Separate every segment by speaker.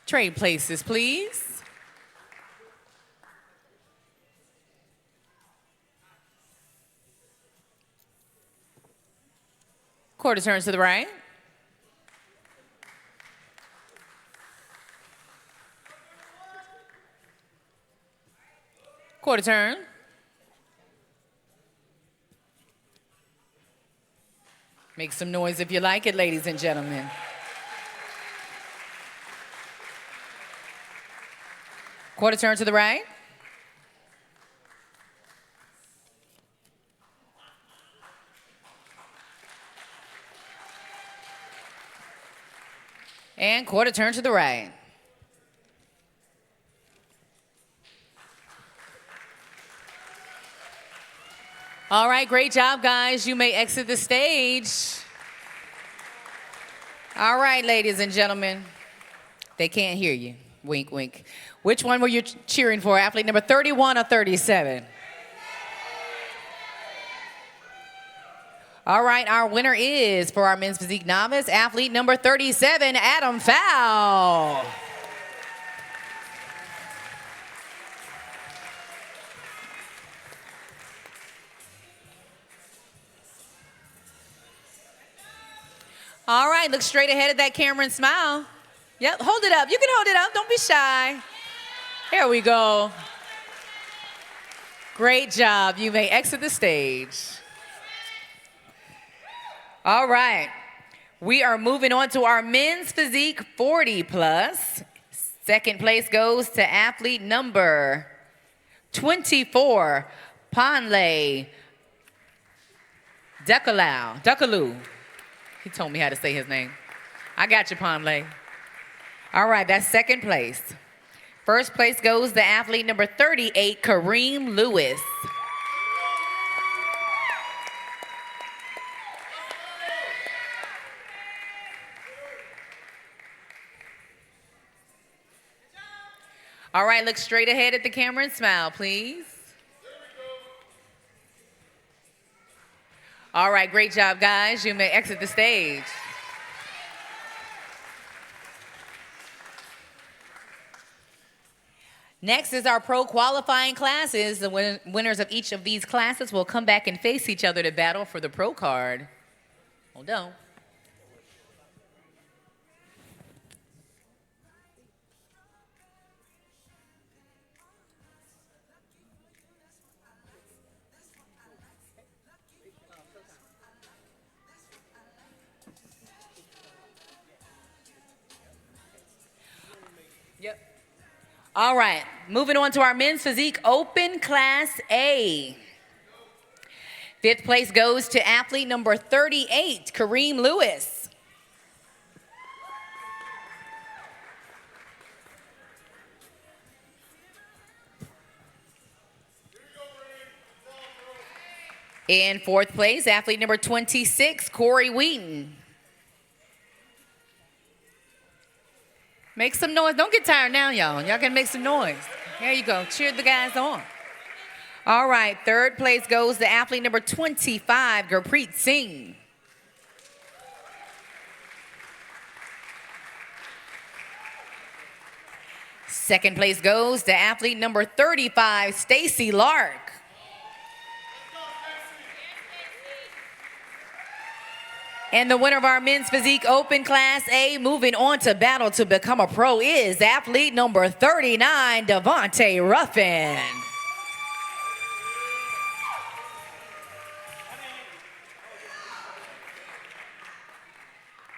Speaker 1: Trade places, please. Quarter turns to the right. Quarter turn. Make some noise if you like it, ladies and gentlemen. Quarter turn to the right. And quarter turn to the right. All right, great job, guys. You may exit the stage. All right, ladies and gentlemen. They can't hear you. Wink, wink. Which one were you cheering for? Athlete number 31 or 37? All right, our winner is, for our men's physique novice, athlete number 37, Adam Fowl. All right, look straight ahead at that camera and smile. Yep, hold it up. You can hold it up. Don't be shy. Here we go. Great job. You may exit the stage. All right. We are moving on to our men's physique 40 plus. Second place goes to athlete number 24, Panle Duckaloo. He told me how to say his name. I got you, Panle. All right, that's second place. First place goes to athlete number 38, Kareem Lewis. All right, look straight ahead at the camera and smile, please. All right, great job, guys. You may exit the stage. Next is our pro qualifying classes. The winners of each of these classes will come back and face each other to battle for the pro card. Hold on. Yep. All right, moving on to our men's physique open class A. Fifth place goes to athlete number 38, Kareem Lewis. In fourth place, athlete number 26, Corey Wheaton. Make some noise. Don't get tired now, y'all. Y'all can make some noise. There you go. Cheer the guys on. All right. Third place goes to athlete number 25, Gurpreet Singh. Second place goes to athlete number 35, Stacy Lark. And the winner of our men's physique open class A, moving on to battle to become a pro, is athlete number 39, Devontae Ruffin.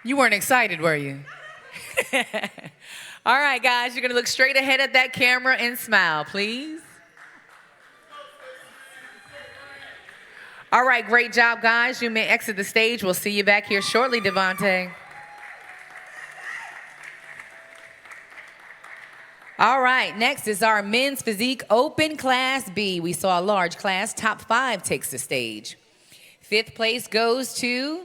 Speaker 1: You weren't excited, were you? All right, guys, you're going to look straight ahead at that camera and smile, please. All right, great job, guys. You may exit the stage. We'll see you back here shortly, Devontae. All right, next is our men's physique open class B. We saw a large class. Top 5 takes the stage. Fifth place goes to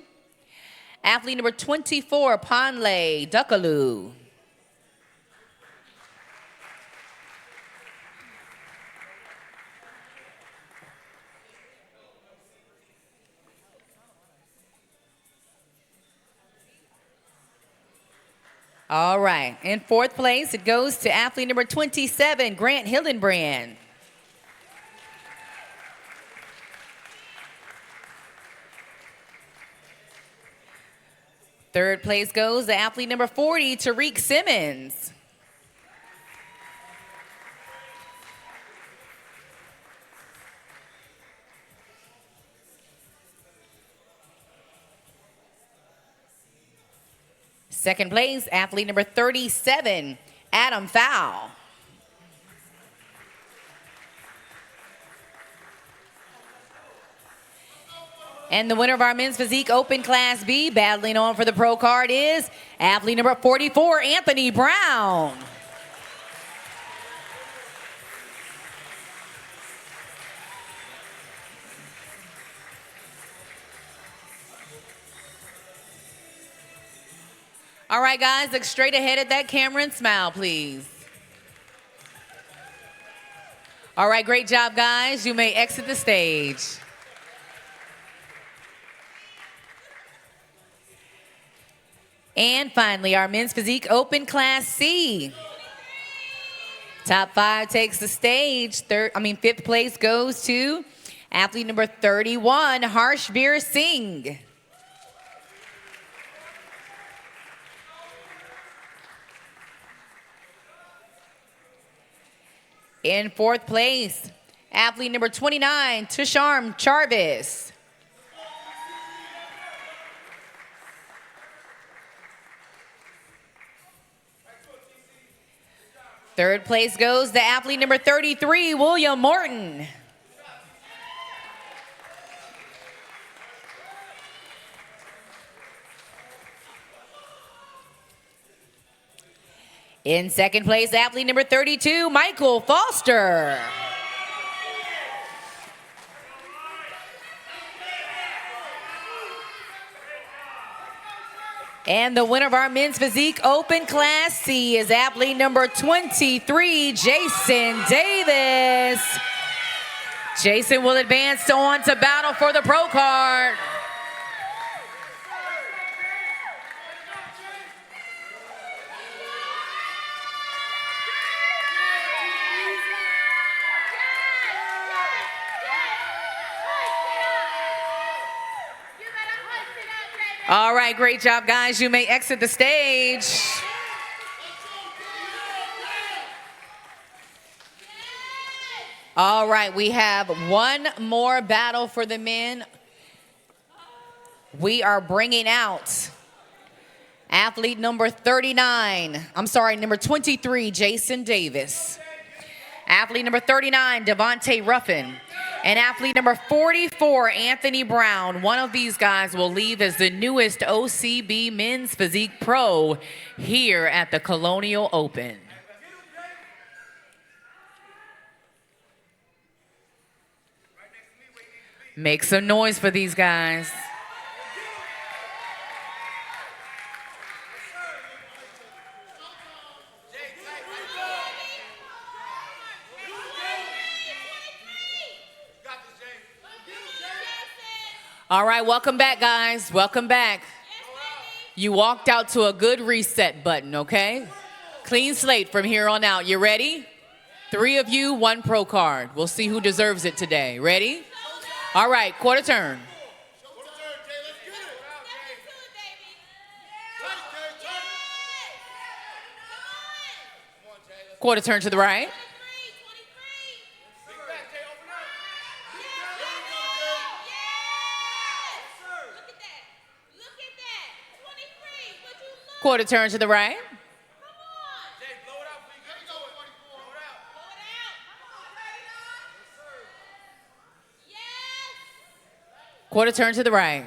Speaker 1: athlete number 24, Panle Duckaloo. All right. In fourth place, it goes to athlete number 27, Grant Hillenbrand. Third place goes to athlete number 40, Tariq Simmons. Second place, athlete number 37, Adam Fowl. And the winner of our Men's Physique Open Class B, battling on for the pro card, is athlete number 44, Anthony Brown. All right, guys, look straight ahead at that camera and smile, please. All right, great job, guys. You may exit the stage. And finally, our Men's Physique Open Class C. Top 5 takes the stage. Fifth place goes to athlete number 31, Harshbir Singh. In fourth place, athlete number 29, Tusharm Charvis. Third place goes to athlete number 33, William Morton. In second place, athlete number 32, Michael Foster. And the winner of our Men's Physique Open Class C is athlete number 23, Jason Davis. Jason will advance on to battle for the pro card. All right, great job, guys. You may exit the stage. All right, we have one more battle for the men. We are bringing out athlete number 23, Jason Davis. Athlete number 39, Devontae Ruffin. And athlete number 44, Anthony Brown. One of these guys will leave as the newest OCB Men's Physique Pro here at the Colonial Open. Make some noise for these guys. All right, welcome back, guys. Welcome back. You walked out to a good reset button, okay? Clean slate from here on out. You ready? 3 of you, 1 pro card. We'll see who deserves it today. Ready? All right, quarter turn. Quarter turn to the right. Quarter turn to the right. Quarter turn to the right.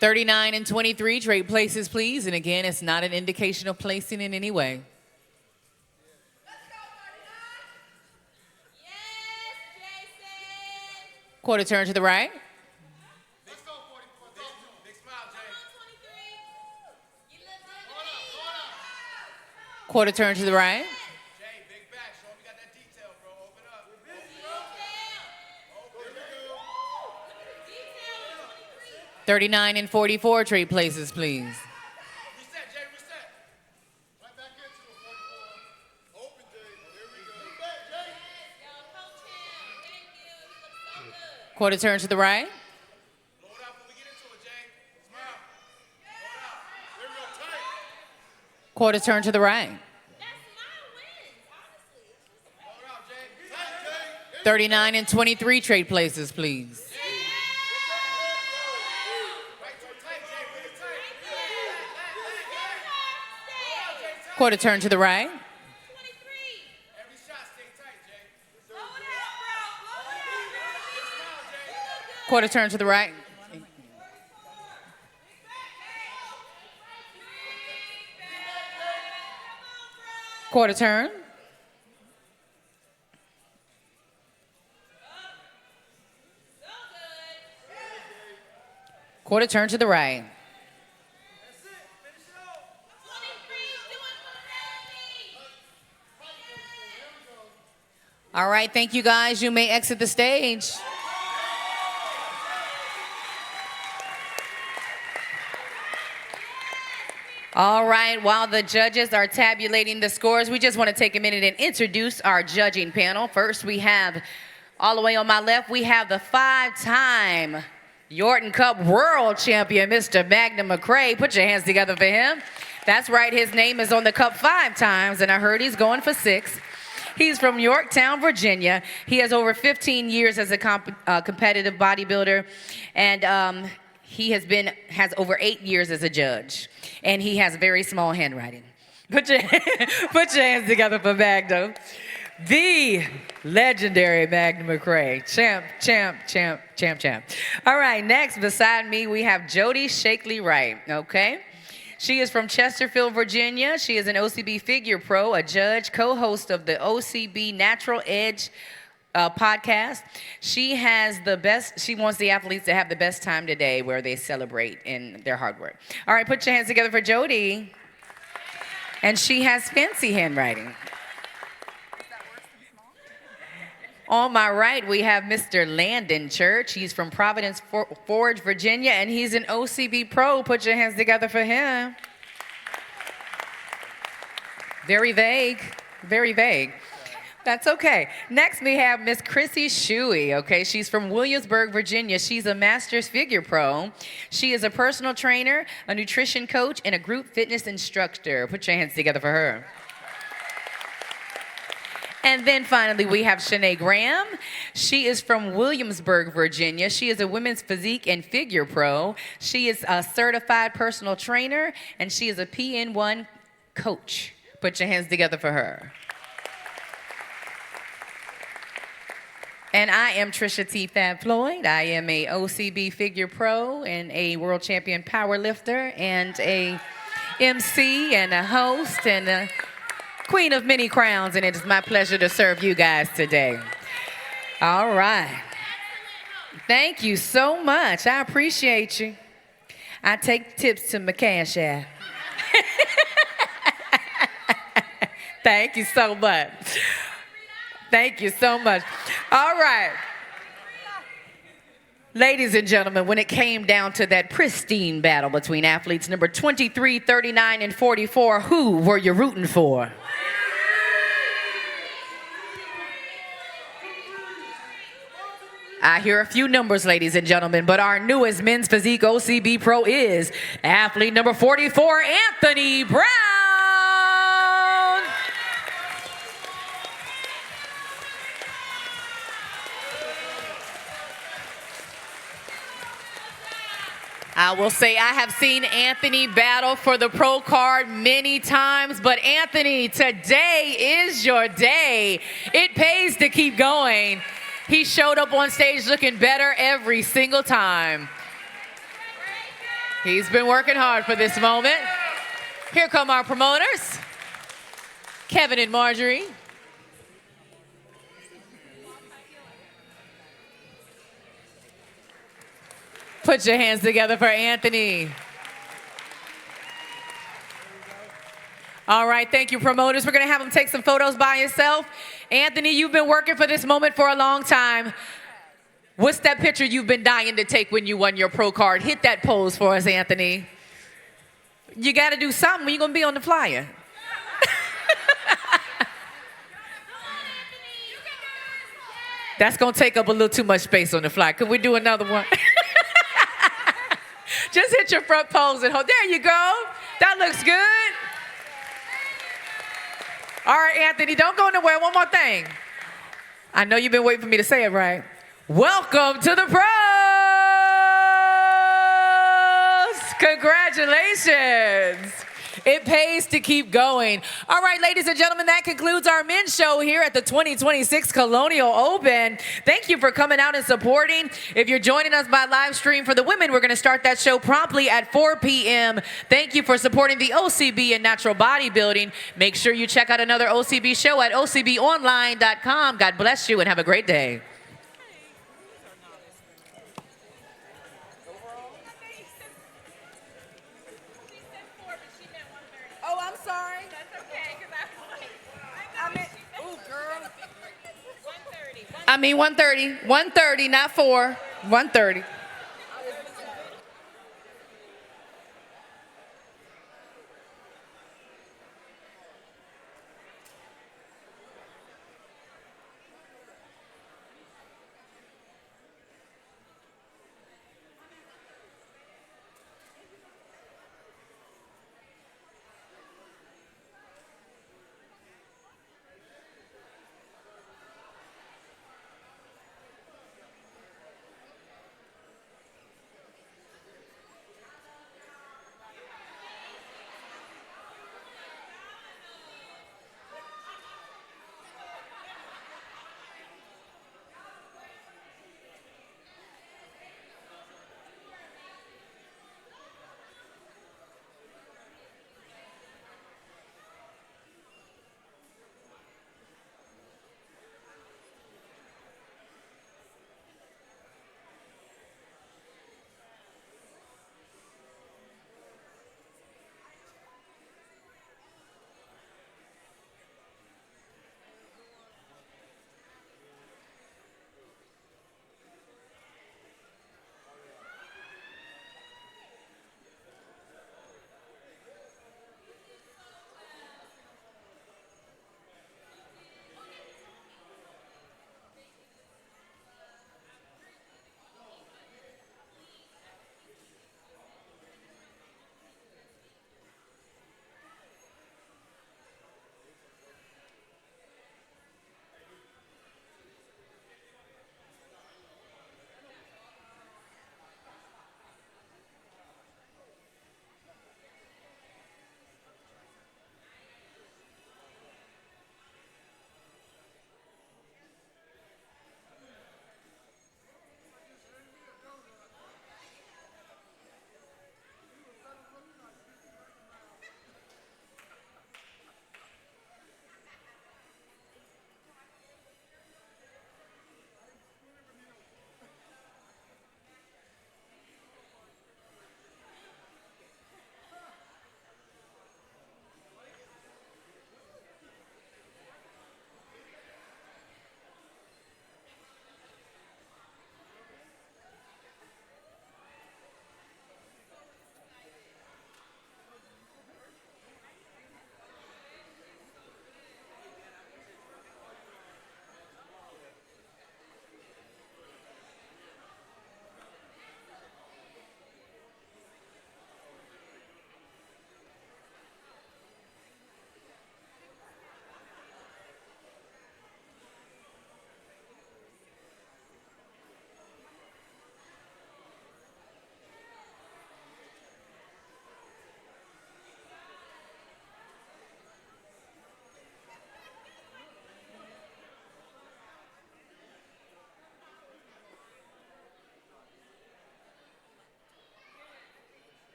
Speaker 1: 39 and 23, trade places, please. And again, it's not an indication of placing in any way. Quarter turn to the right. Quarter turn to the right. 39 and 44 trade places, please.
Speaker 2: Reset, Jay, reset. Right back into it, 44. Open, Jay. Here we go. Back, Jay.
Speaker 1: Quarter turn to the right.
Speaker 2: Blow it out before we get into it, Jay. Smile. Blow it out. Here we go, tight.
Speaker 1: Quarter turn to the right.
Speaker 2: Blow it out, Jay. Tight, Jay.
Speaker 1: 39 and 23 trade places, please. Quarter turn to the right.
Speaker 2: Every shot, stay tight, Jay.
Speaker 1: Quarter turn to the right. Quarter turn. Quarter turn to the right. All right, thank you guys. You may exit the stage. All right, while the judges are tabulating the scores, we just want to take a minute and introduce our judging panel. First, we have, all the way on my left, we have the 5-time Yorton Cup World Champion, Mr. Magnum McCray. Put your hands together for him. That's right, his name is on the cup 5 times, and I heard he's going for 6. He's from Yorktown, Virginia. He has over 15 years as a competitive bodybuilder, and he has over 8 years as a judge, and he has very small handwriting. Put your hands together for Magnum, the legendary Magnum McCray, champ. All right, next beside me we have Jody Shakely Wright. Okay. She is from Chesterfield, Virginia. She is an OCB figure pro, a judge, co-host of the OCB Natural Edge podcast. She wants the athletes to have the best time today where they celebrate in their hard work. All right, put your hands together for Jody. And she has fancy handwriting. On my right, we have Mr. Landon Church. He's from Providence Forge, Virginia, and he's an OCB pro. Put your hands together for him. Very vague, very vague. That's okay. Next, we have Miss Chrissy Shuey, okay? She's from Williamsburg, Virginia. She's a master's figure pro. She is a personal trainer, a nutrition coach, and a group fitness instructor. Put your hands together for her. And then finally, we have Shanae Graham. She is from Williamsburg, Virginia. She is a women's physique and figure pro. She is a certified personal trainer, and she is a PN1 coach. Put your hands together for her. And I am Trisha T. Fab Floyd. I am a OCB figure pro and a world champion power lifter and a MC and a host and a queen of many crowns, and it is my pleasure to serve you guys today. All right. Thank you so much. I appreciate you. I take tips to my cash app. Thank you so much. Thank you so much. All right. Ladies and gentlemen, when it came down to that pristine battle between athletes number 23, 39, and 44, who were you rooting for? I hear a few numbers, ladies and gentlemen, but our newest men's physique OCB pro is athlete number 44, Anthony Brown. I will say I have seen Anthony battle for the pro card many times, but Anthony, today is your day. It pays to keep going. He showed up on stage looking better every single time. He's been working hard for this moment. Here come our promoters, Kevin and Marjorie. Put your hands together for Anthony. All right, thank you, promoters. We're gonna have him take some photos by himself. Anthony, you've been working for this moment for a long time. What's that picture you've been dying to take when you won your pro card? Hit that pose for us, Anthony. You got to do something when you're going to be on the flyer. That's going to take up a little too much space on the flyer. Could we do another one? Just hit your front pose and hold. There you go. That looks good. All right, Anthony, don't go nowhere. One more thing. I know you've been waiting for me to say it right. Welcome to the pros. Congratulations. It pays to keep going. All right, ladies and gentlemen, that concludes our men's show here at the 2026 Colonial Open. Thank you for coming out and supporting. If you're joining us by live stream for the women, we're going to start that show promptly at 4 p.m. Thank you for supporting the OCB and natural bodybuilding. Make sure you check out another OCB show at ocbonline.com. God bless you and have a great day. Oh, I'm sorry. That's okay, because I meant, ooh, girl. 130. I mean 130. 130, not 4. 130.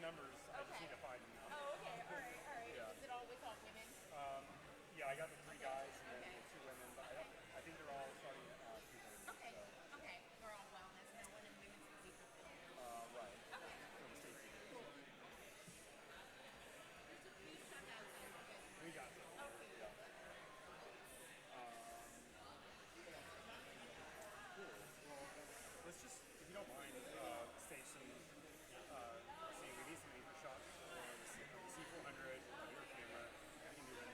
Speaker 2: numbers. I just need to find them now.
Speaker 1: Oh, okay. All right. All right.
Speaker 2: Yeah.
Speaker 1: Is it always all women?
Speaker 2: Yeah, I got the 3 guys and then
Speaker 1: Okay.
Speaker 2: the 2 women, but I think they're all starting at 2:30.
Speaker 1: Okay.
Speaker 2: So,
Speaker 1: Okay. We're all wellness. No one in women's physique.
Speaker 2: right.
Speaker 1: Okay.
Speaker 2: For the state today.
Speaker 1: Cool. There's a few shutouts there. You guys.
Speaker 2: We got them.
Speaker 1: Okay.
Speaker 2: Yeah. Cool. Well, let's just, if you don't mind, stage some. See, we need some anchor shots of the C400 of your camera. I can do that.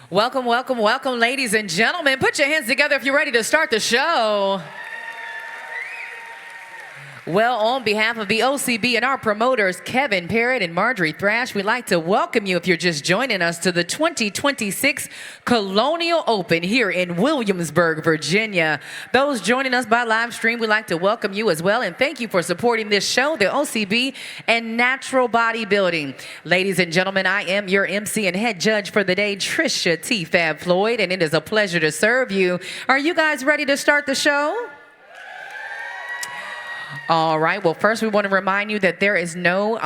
Speaker 1: Welcome, welcome, welcome, ladies and gentlemen. Put your hands together if you're ready to start the show. Well, on behalf of the OCB and our promoters, Kevin Parrott and Marjorie Thrash, we'd like to welcome you, if you're just joining us, to the 2026 Colonial Open here in Williamsburg, Virginia. Those joining us by live stream, we'd like to welcome you as well, and thank you for supporting this show, the OCB and natural bodybuilding. Ladies and gentlemen, I am your MC and head judge for the day, Trisha T. Fab Floyd, and it is a pleasure to serve you. Are you guys ready to start the show? All right. Well, first we want to remind you that there is no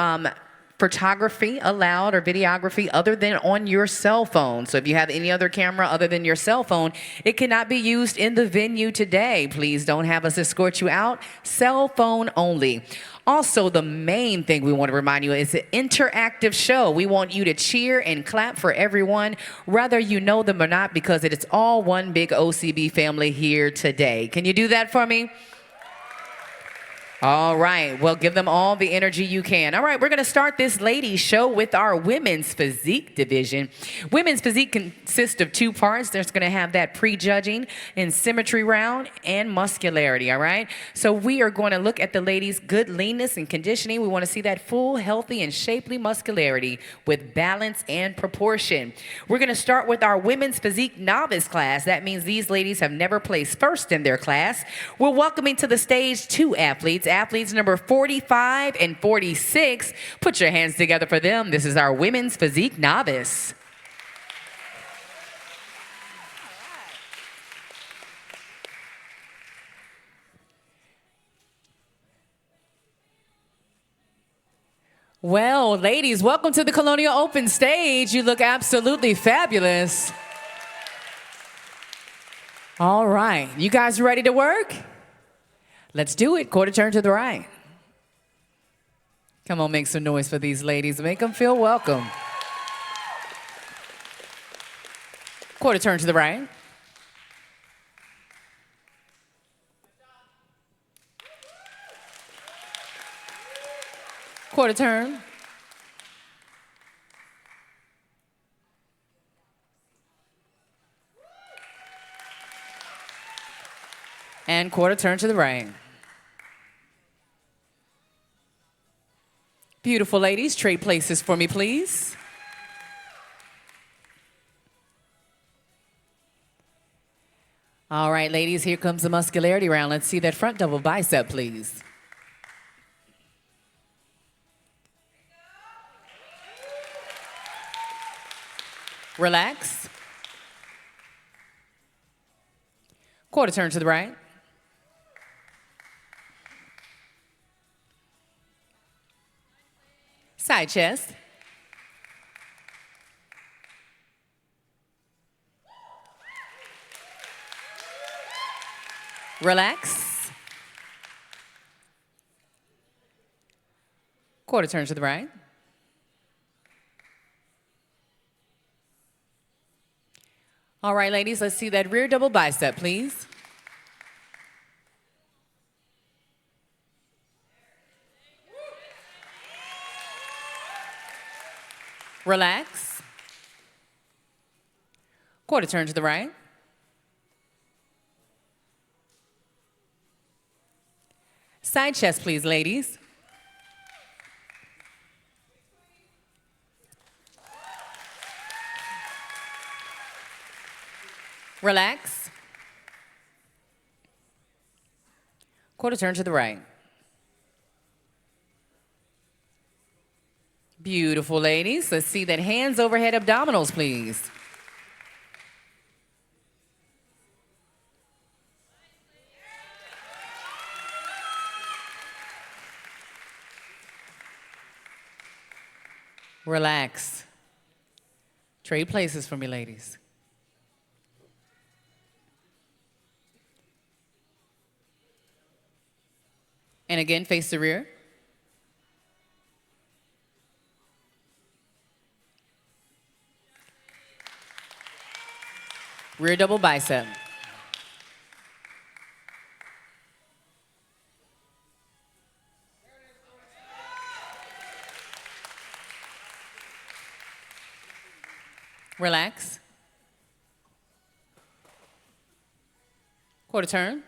Speaker 1: photography allowed or videography other than on your cell phone. So if you have any other camera other than your cell phone, it cannot be used in the venue today. Please don't have us escort you out. Cell phone only. Also, the main thing we want to remind you is an interactive show. We want you to cheer and clap for everyone, whether you know them or not, because it is all one big OCB family here today. Can you do that for me? All right. Well, give them all the energy you can. All right. We're going to start this ladies' show with our women's physique division. Women's physique consists of two parts. There's going to have that prejudging and symmetry round and muscularity. All right. So we are going to look at the ladies' good leanness and conditioning. We want to see that full, healthy, and shapely muscularity with balance and proportion. We're going to start with our women's physique novice class. That means these ladies have never placed first in their class. We're welcoming to the stage two athletes. Athletes number 45 and 46. Put your hands together for them. This is our women's physique novice. Well, ladies, welcome to the Colonial Open stage. You look absolutely fabulous. All right, you guys ready to work? Let's do it. Quarter turn to the right. Come on, make some noise for these ladies. Make them feel welcome. Quarter turn to the right. Quarter turn. And quarter turn to the right. Beautiful ladies, trade places for me, please. All right, ladies, here comes the muscularity round. Let's see that front double bicep, please. Relax. Quarter turn to the right. Side chest. Relax. Quarter turn to the right. All right, ladies, let's see that rear double bicep, please. Relax. Quarter turn to the right. Side chest, please, ladies. Relax. Quarter turn to the right. Beautiful, ladies. Let's see that hands overhead abdominals, please. Relax. Trade places for me, ladies. And again, face the rear. Rear double bicep. Relax. Quarter turn.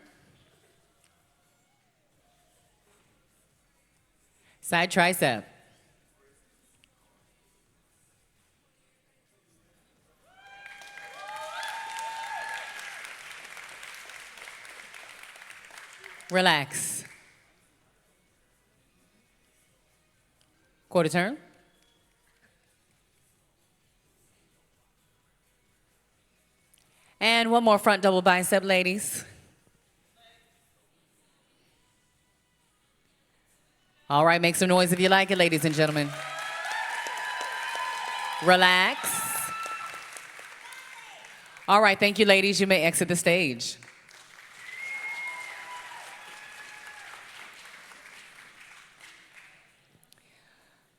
Speaker 1: Side tricep. Relax. Quarter turn. And one more front double bicep, ladies. All right, make some noise if you like it, ladies and gentlemen. Relax. All right, thank you, ladies. You may exit the stage.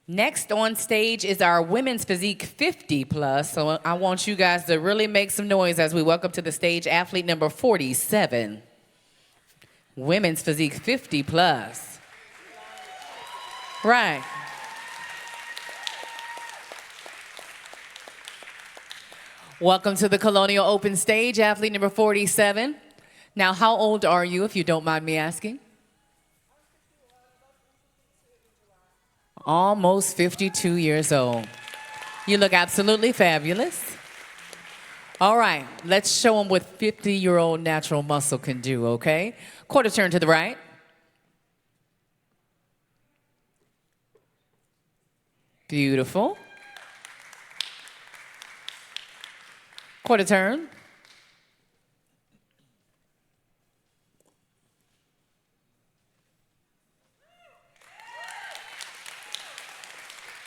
Speaker 1: Next on stage is our Women's Physique 50 plus. So I want you guys to really make some noise as we welcome to the stage athlete number 47. Women's Physique 50 plus. Right. Welcome to the Colonial Open stage, athlete number 47. Now, how old are you, if you don't mind me asking? Almost 52 years old. You look absolutely fabulous. All right, let's show them what 50-year-old natural muscle can do, okay? Quarter turn to the right. Beautiful. Quarter turn.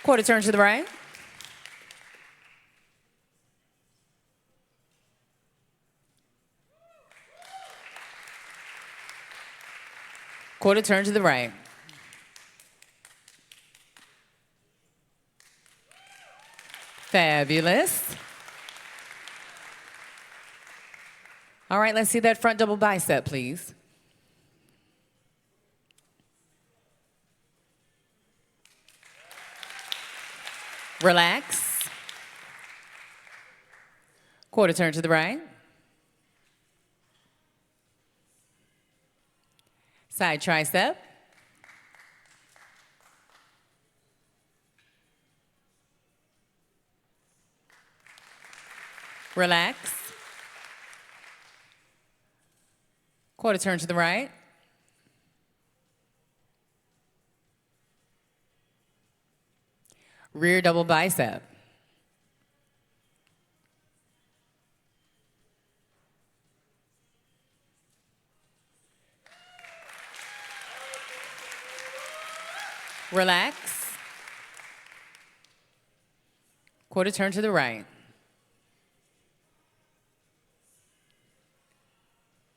Speaker 1: Quarter turn to the right. Quarter turn to the right. Fabulous. All right, let's see that front double bicep, please. Relax. Quarter turn to the right. Side tricep. Relax. Quarter turn to the right. Rear double bicep. Relax. Quarter turn to the right.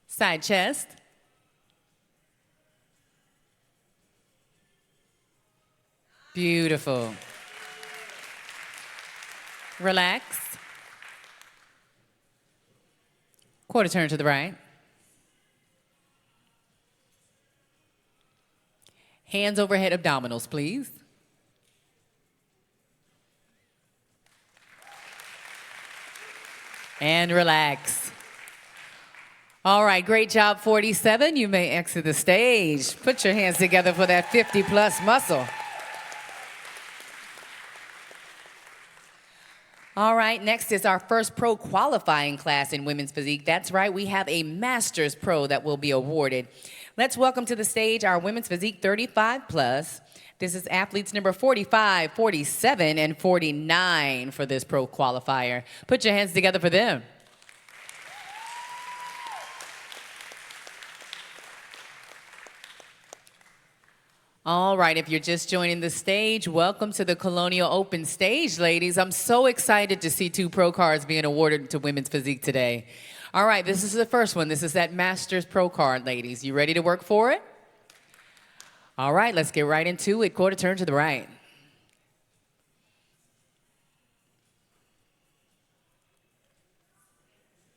Speaker 1: Side chest. Beautiful. Relax. Quarter turn to the right. Hands overhead abdominals, please. And relax. All right, great job, 47. You may exit the stage. Put your hands together for that 50-plus muscle. All right, next is our first pro qualifying class in women's physique. That's right, we have a master's pro that will be awarded. Let's welcome to the stage our women's physique 35+. This is athletes number 45, 47, and 49 for this pro qualifier. Put your hands together for them. All right, if you're just joining the stage, welcome to the Colonial Open stage, ladies. I'm so excited to see 2 pro cards being awarded to women's physique today. All right, this is the first one. This is that Masters Pro card, ladies. You ready to work for it? All right, let's get right into it. Quarter turn to the right.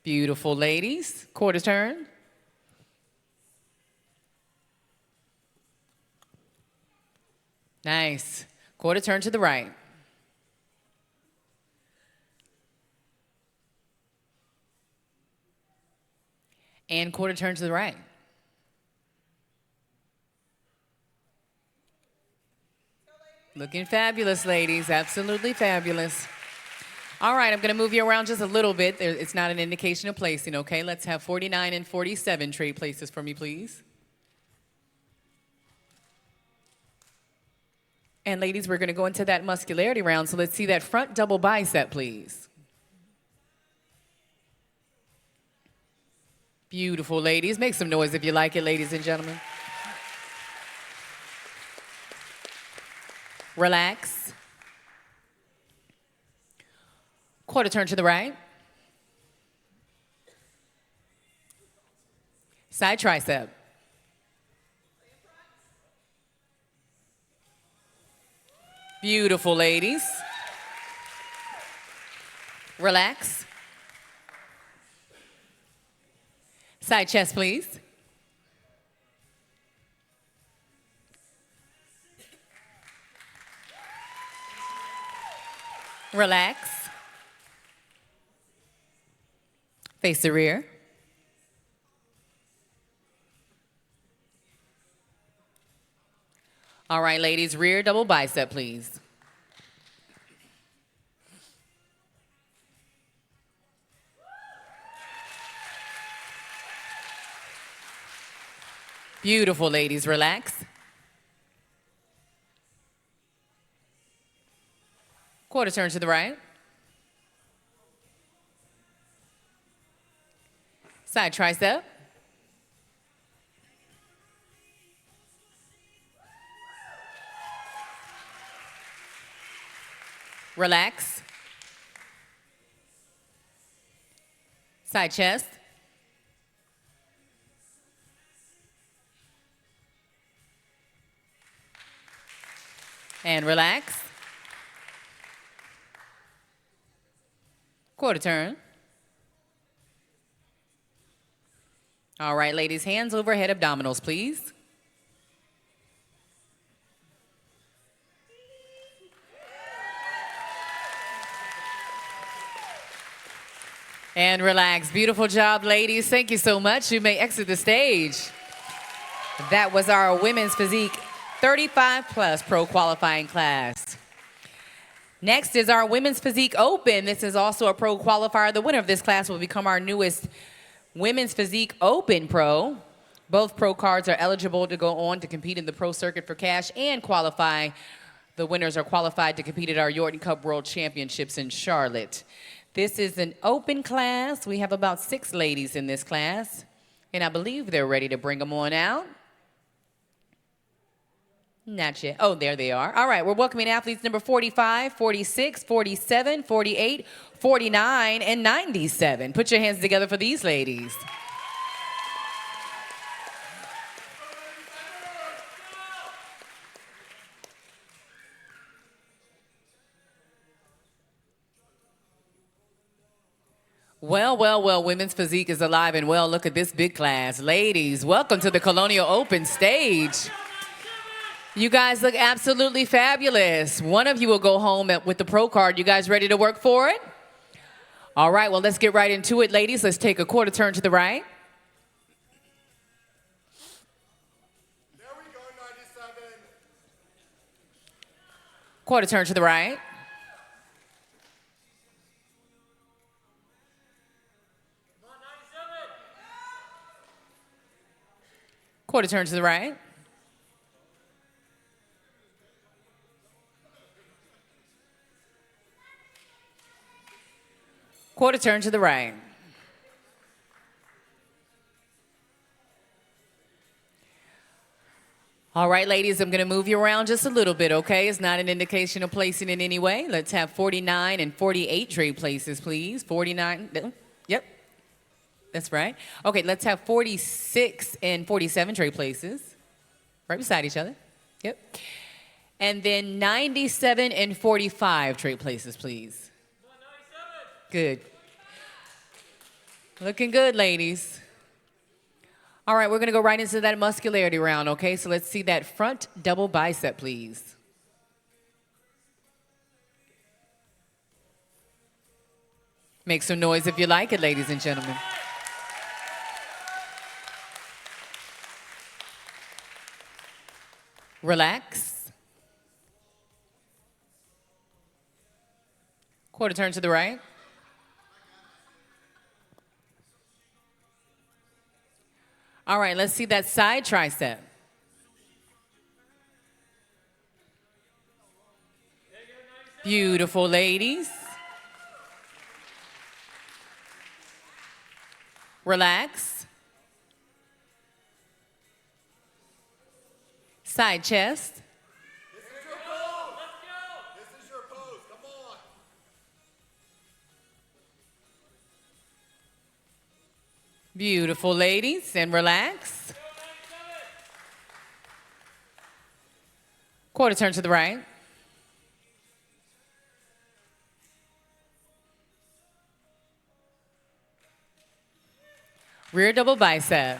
Speaker 1: Beautiful, ladies. Quarter turn. Nice. Quarter turn to the right. And quarter turn to the right. Looking fabulous, ladies. Absolutely fabulous. All right, I'm going to move you around just a little bit. It's not an indication of placing, okay? Let's have 49 and 47 trade places for me, please. And ladies, we're going to go into that muscularity round, so let's see that front double bicep, please. Beautiful, ladies. Make some noise if you like it, ladies and gentlemen. Relax. Quarter turn to the right. Side tricep. Beautiful, ladies. Relax. Side chest, please. Relax. Face the rear. All right, ladies, rear double bicep, please. Beautiful, ladies, relax. Quarter turn to the right. Side tricep. Relax. Side chest. And relax. Quarter turn. All right, ladies, hands overhead abdominals, please. And relax. Beautiful job, ladies. Thank you so much. You may exit the stage. That was our women's physique 35 plus pro qualifying class. Next is our women's physique open. This is also a pro qualifier. The winner of this class will become our newest women's physique open pro. Both pro cards are eligible to go on to compete in the pro circuit for cash and qualify. The winners are qualified to compete at our Yorton Cup World Championships in Charlotte. This is an open class. We have about 6 ladies in this class, and I believe they're ready to bring them on out. Not yet. Oh, there they are. All right, we're welcoming athletes number 45, 46, 47, 48, 49, and 97. Put your hands together for these ladies. Well, well, well, women's physique is alive and well. Look at this big class. Ladies, welcome to the Colonial Open stage. You guys look absolutely fabulous. One of you will go home with the pro card. You guys ready to work for it? All right, well, let's get right into it, ladies. Let's take a quarter turn to the right.
Speaker 2: There we go, 97.
Speaker 1: Quarter turn to the right. Quarter turn to the right. Quarter turn to the right. All right, ladies, I'm going to move you around just a little bit, okay? It's not an indication of placing in any way. Let's have 49 and 48 trade places, please. 49, yep, that's right. Okay, let's have 46 and 47 trade places, right beside each other. Yep. And then 97 and 45 trade places, please. Good. Looking good, ladies. All right, we're going to go right into that muscularity round, okay? So let's see that front double bicep, please. Make some noise if you like it, ladies and gentlemen. Relax. Quarter turn to the right. All right, let's see that side tricep. Beautiful, ladies. Relax. Side chest.
Speaker 2: This is your pose. Let's go. This is your pose. Come on.
Speaker 1: Beautiful, ladies, and relax. Quarter turn to the right. Rear double bicep.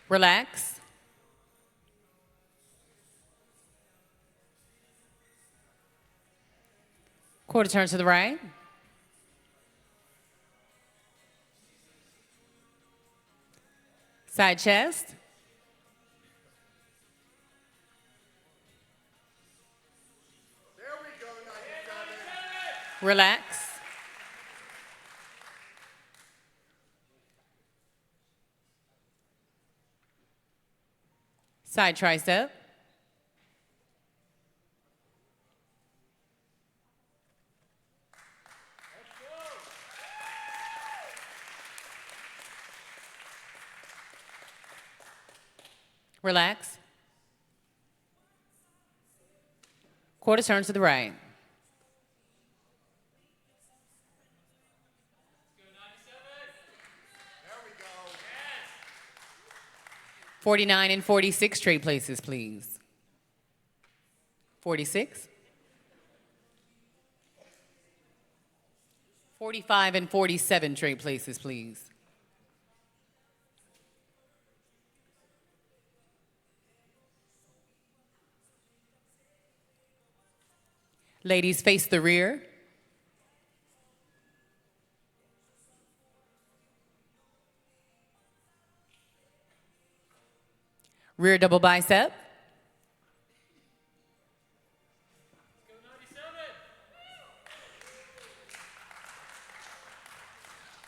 Speaker 1: Relax. Quarter turn to the right. Side chest.
Speaker 2: There we go, 97.
Speaker 1: Relax. Side tricep. Relax. Quarter turn to the right.
Speaker 2: There we go.
Speaker 1: 49 and 46 straight places, please. 46. 45 and 47 straight places, please. Ladies, face the rear. Rear double bicep.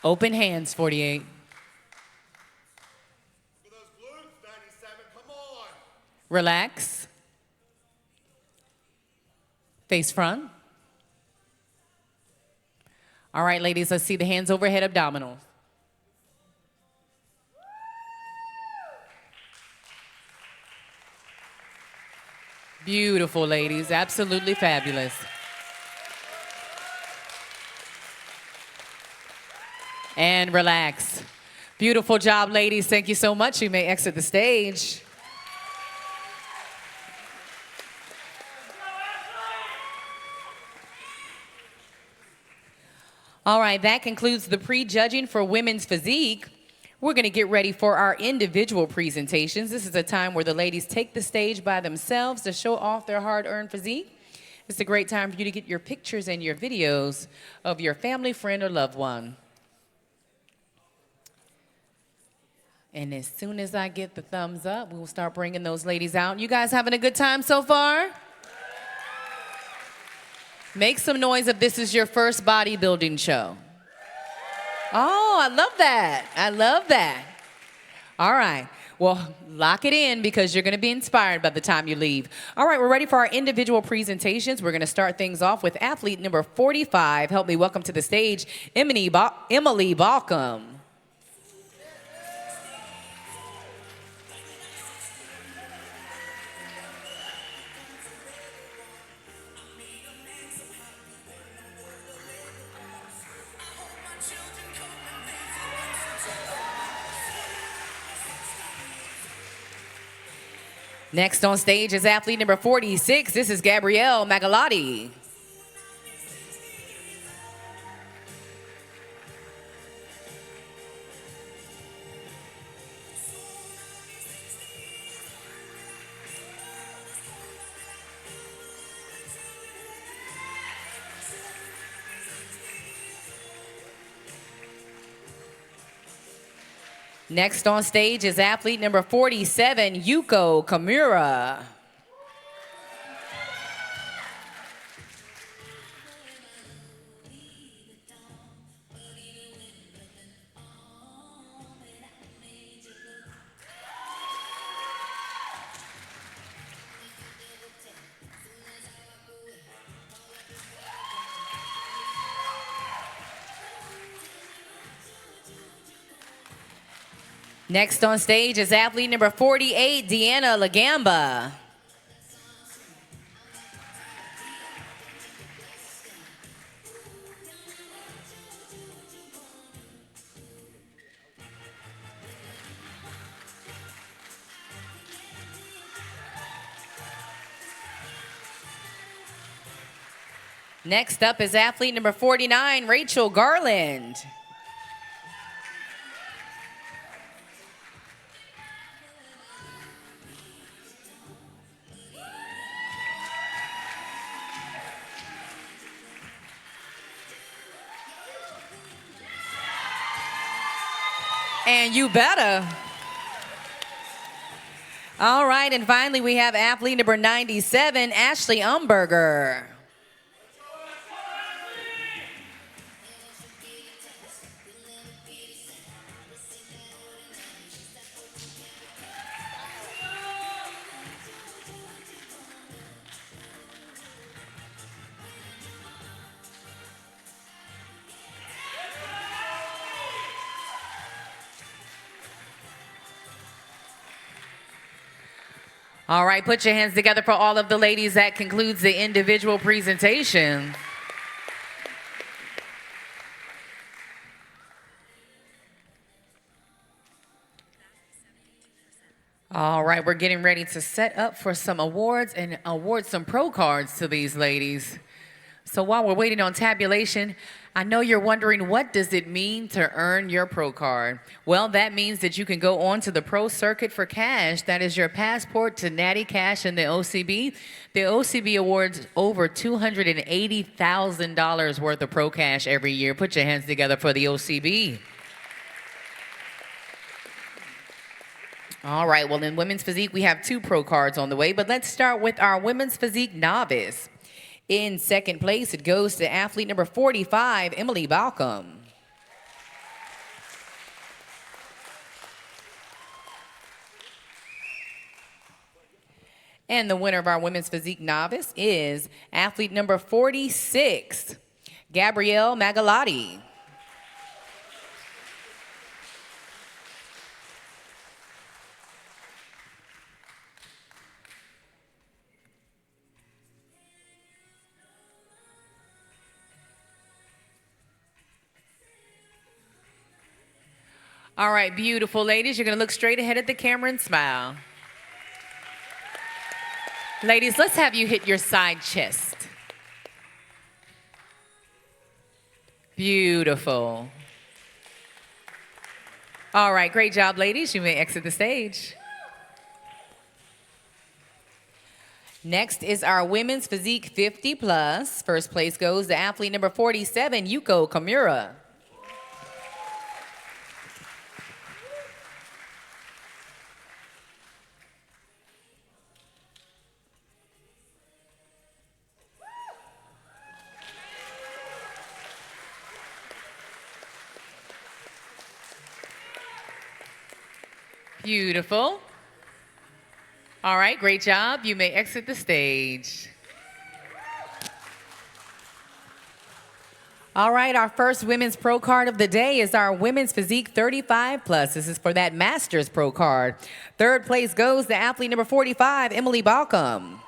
Speaker 1: Open hands, 48.
Speaker 2: Look at those glutes, 97. Come on.
Speaker 1: Relax. Face front. All right, ladies, let's see the hands overhead abdominals. Beautiful, ladies. Absolutely fabulous. And relax. Beautiful job, ladies. Thank you so much. You may exit the stage. All right, that concludes the pre-judging for women's physique. We're going to get ready for our individual presentations. This is a time where the ladies take the stage by themselves to show off their hard-earned physique. It's a great time for you to get your pictures and your videos of your family, friend, or loved one. And as soon as I get the thumbs up, we'll start bringing those ladies out. You guys having a good time so far? Make some noise if this is your first bodybuilding show. Oh, I love that. I love that. All right. Well, lock it in because you're going to be inspired by the time you leave. All right, we're ready for our individual presentations. We're going to start things off with athlete number 45. Help me welcome to the stage, Emily Balcom. Next on stage is athlete number 46. This is Gabrielle Magalotti. Next on stage is athlete number 47, Yuko Kamura. Next on stage is athlete number 48, Deanna Lagamba. Next up is athlete number 49, Rachel Garland. And you better. All right, and finally we have athlete number 97, Ashley Umberger. All right, put your hands together for all of the ladies. That concludes the individual presentation. All right, we're getting ready to set up for some awards and award some pro cards to these ladies. So while we're waiting on tabulation, I know you're wondering, what does it mean to earn your pro card? Well, that means that you can go on to the pro circuit for cash. That is your passport to Natty Cash and the OCB. The OCB awards over $280,000 worth of pro cash every year. Put your hands together for the OCB. All right, well, in women's physique, we have 2 pro cards on the way, but let's start with our women's physique novice. In second place, it goes to athlete number 45, Emily Balcom. And the winner of our women's physique novice is athlete number 46, Gabrielle Magalotti. All right, beautiful ladies, you're gonna look straight ahead at the camera and smile. Ladies, let's have you hit your side chest. Beautiful. All right, great job, ladies. You may exit the stage. Next is our women's physique 50 plus. First place goes to athlete number 47, Yuko Kamura. Beautiful. All right, great job. You may exit the stage. All right, our first women's pro card of the day is our women's physique 35 plus. This is for that master's pro card. Third place goes to athlete number 45, Emily Balcom.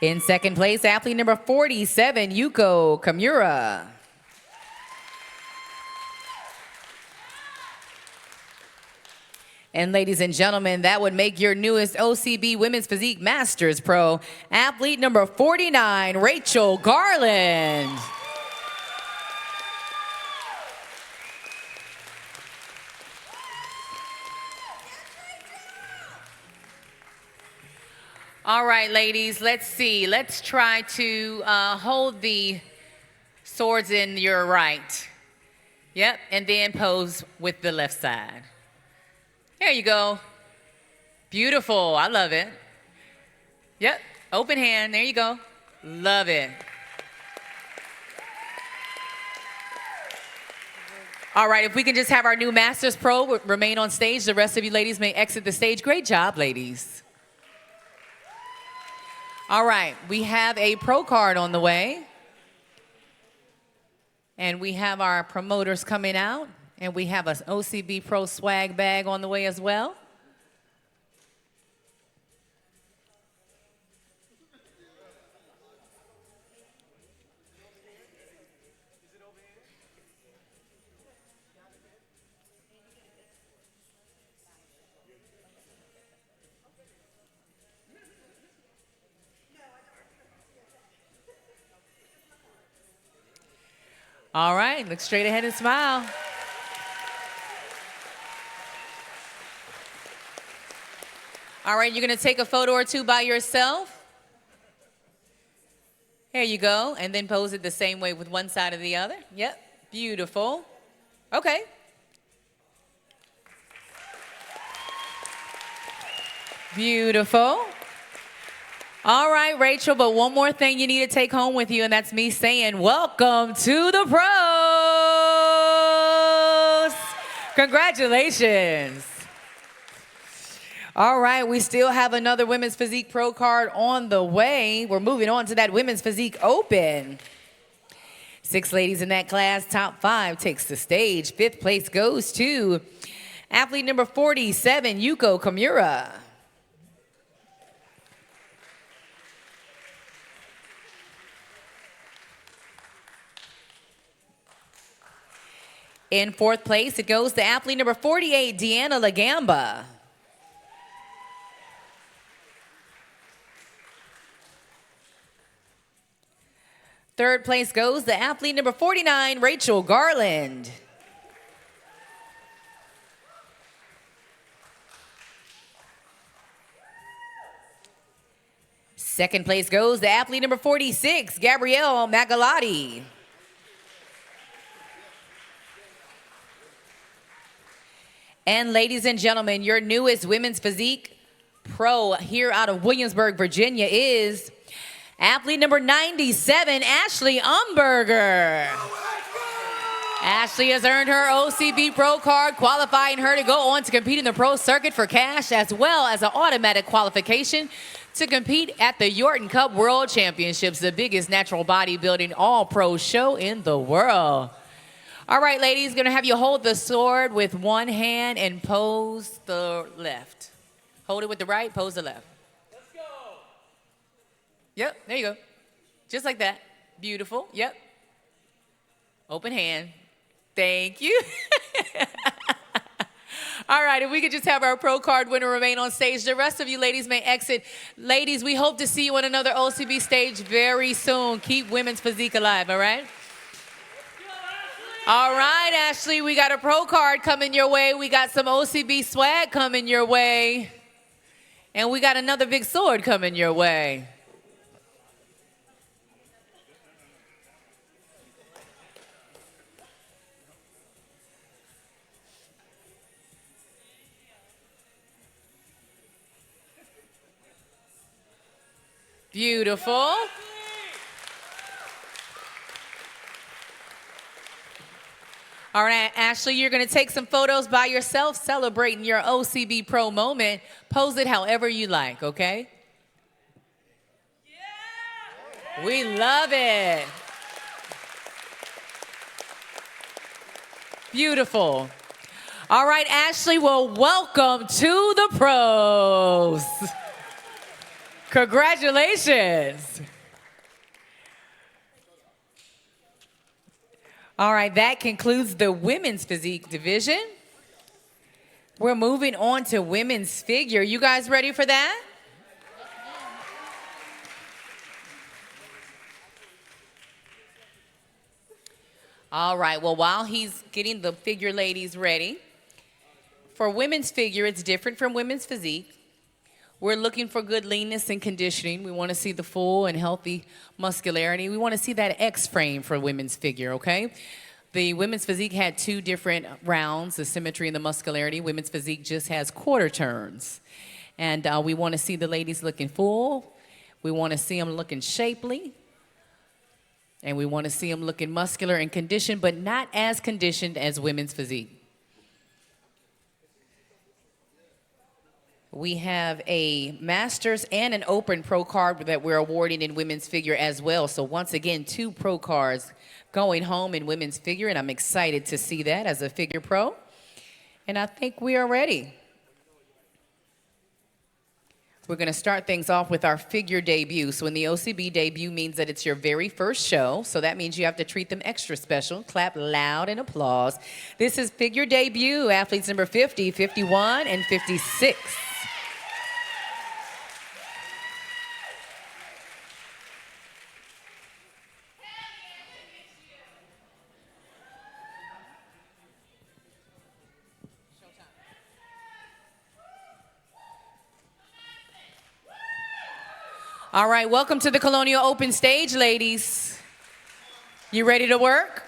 Speaker 1: In second place, athlete number 47, Yuko Kamura. And ladies and gentlemen, that would make your newest OCB Women's Physique Masters Pro, athlete number 49, Rachel Garland. All right, ladies, let's see. Let's try to hold the swords in your right. Yep, and then pose with the left side. There you go. Beautiful, I love it. Yep, open hand, there you go. Love it. All right, if we can just have our new Masters Pro remain on stage, the rest of you ladies may exit the stage. Great job, ladies. All right, we have a pro card on the way. And we have our promoters coming out. And we have an OCB Pro swag bag on the way as well. All right, look straight ahead and smile. All right, you're gonna take a photo or two by yourself. Here you go, and then pose it the same way with one side or the other. Yep, beautiful. Okay. Beautiful. All right, Rachel, but one more thing you need to take home with you, and that's me saying, welcome to the pros. Congratulations. All right, we still have another Women's Physique Pro card on the way. We're moving on to that Women's Physique Open. 6 ladies in that class, top 5 takes the stage. 5th place goes to athlete number 47, Yuko Kimura. In 4th place, it goes to athlete number 48, Deanna Lagamba. Third place goes to athlete number 49, Rachel Garland. Second place goes to athlete number 46, Gabrielle Magalotti. And ladies and gentlemen, your newest Women's Physique Pro here out of Williamsburg, Virginia is athlete number 97, Ashley Umberger. Ashley has earned her OCB Pro card, qualifying her to go on to compete in the pro circuit for cash, as well as an automatic qualification to compete at the Yorton Cup World Championships, the biggest natural bodybuilding all-pro show in the world. All right, ladies, gonna have you hold the sword with one hand and pose the left. Hold it with the right, pose the left. Let's go. Yep, there you go. Just like that. Beautiful, yep. Open hand. Thank you. All right, if we could just have our pro card winner remain on stage. The rest of you ladies may exit. Ladies, we hope to see you on another OCB stage very soon. Keep women's physique alive, all right? All right, Ashley, we got a pro card coming your way. We got some OCB swag coming your way. And we got another big sword coming your way. Beautiful. All right, Ashley, you're going to take some photos by yourself celebrating your OCB Pro moment. Pose it however you like, okay? Yeah! We love it. Beautiful. All right, Ashley, well, welcome to the pros. Congratulations. All right, that concludes the women's physique division. We're moving on to women's figure. You guys ready for that? All right, well, while he's getting the figure ladies ready, for women's figure, it's different from women's physique. We're looking for good leanness and conditioning. We want to see the full and healthy muscularity. We want to see that X frame for women's figure, okay? The women's physique had 2 different rounds, the symmetry and the muscularity. Women's physique just has quarter turns. And we want to see the ladies looking full. We want to see them looking shapely. And we want to see them looking muscular and conditioned, but not as conditioned as women's physique. We have a Masters and an Open Pro card that we're awarding in women's figure as well. So once again, 2 pro cards going home in women's figure, and I'm excited to see that as a figure pro. And I think we are ready. We're going to start things off with our figure debut. So in the OCB, debut means that it's your very first show. So that means you have to treat them extra special. Clap loud and applause. This is figure debut, athletes number 50, 51, and 56. All right, welcome to the Colonial Open stage, ladies. You ready to work?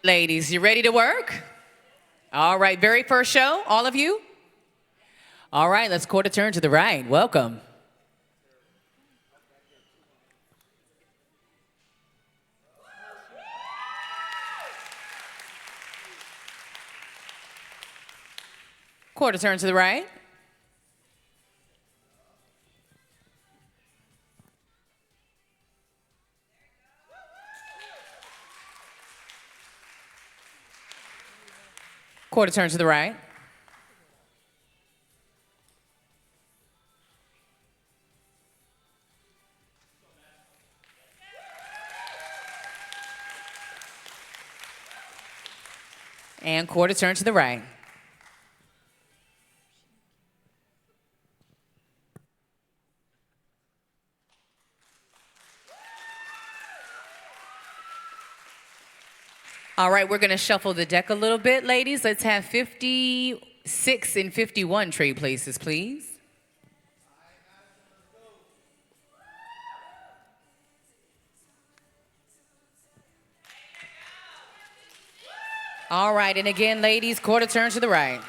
Speaker 1: Ladies, you ready to work? All right, very first show, all of you? All right, let's quarter turn to the right. Welcome. Quarter turn to the right. Quarter turn to the right. And quarter turn to the right. All right, we're going to shuffle the deck a little bit, ladies. Let's have 56 and 51 trade places, please. All right, and again, ladies, quarter turn to the right.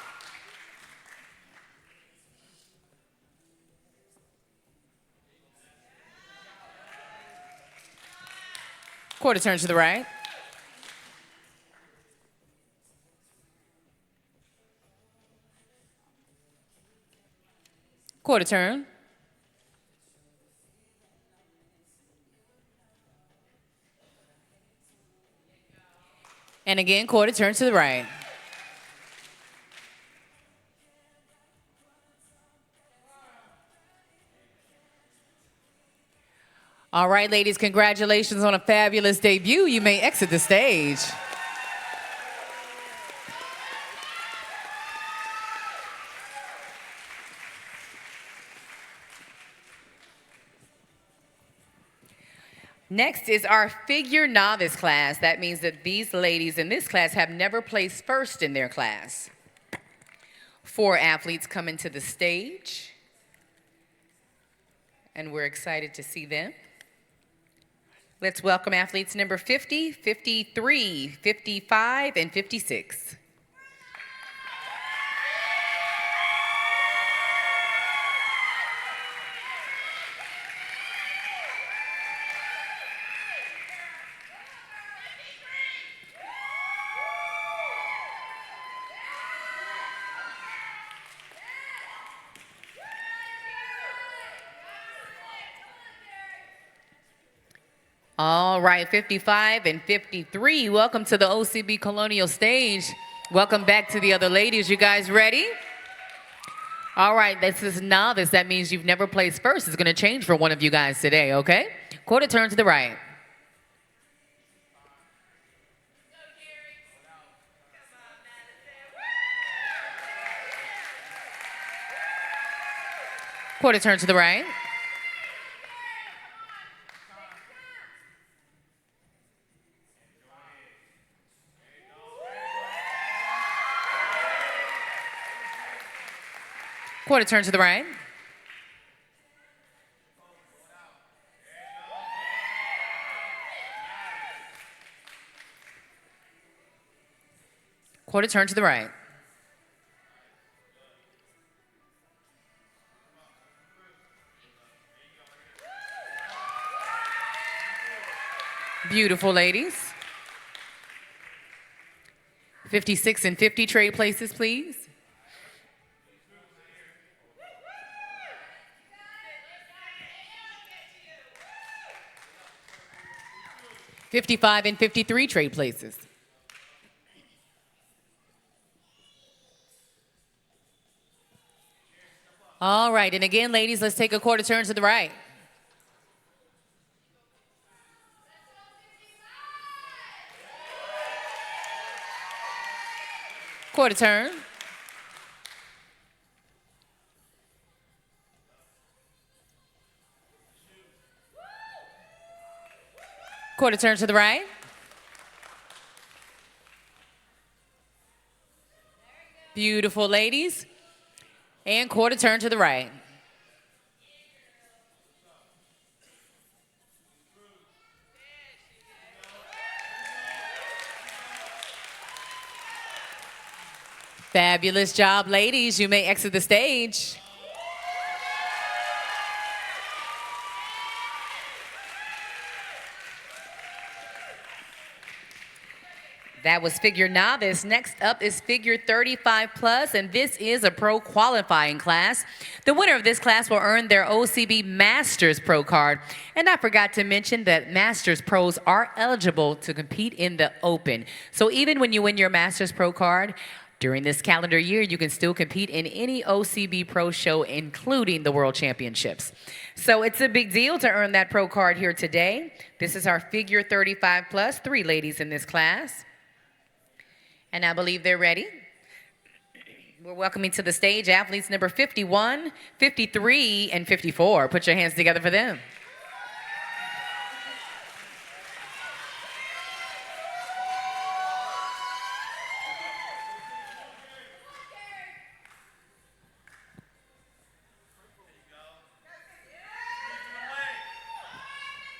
Speaker 1: Quarter turn to the right. Quarter turn. And again, quarter turn to the right. All right, ladies, congratulations on a fabulous debut. You may exit the stage. Next is our figure novice class. That means that these ladies in this class have never placed first in their class. 4 athletes coming to the stage, and we're excited to see them. Let's welcome athletes number 50, 53, 55, and 56. All right, 55 and 53, welcome to the OCB Colonial stage. Welcome back to the other ladies. You guys ready? All right, this is novice. That means you've never placed first. It's going to change for one of you guys today, okay? Quarter turn to the right. Quarter turn to the right. Quarter turn to the right. Quarter turn to the right. Beautiful, ladies. 56 and 50 trade places, please. $55 and 53 trade places. All right, and again, ladies, let's take a quarter turn to the right. Quarter turn. Quarter turn to the right. Beautiful, ladies. And quarter turn to the right. Fabulous job, ladies. You may exit the stage. That was figure novice. Next up is figure 35 plus, and this is a pro qualifying class. The winner of this class will earn their OCB Masters Pro card. And I forgot to mention that Masters Pros are eligible to compete in the Open. So even when you win your Masters Pro card, during this calendar year, you can still compete in any OCB Pro show, including the World Championships. So it's a big deal to earn that pro card here today. This is our figure 35 plus, 3 ladies in this class. And I believe they're ready. We're welcoming to the stage athletes number 51, 53, and 54. Put your hands together for them.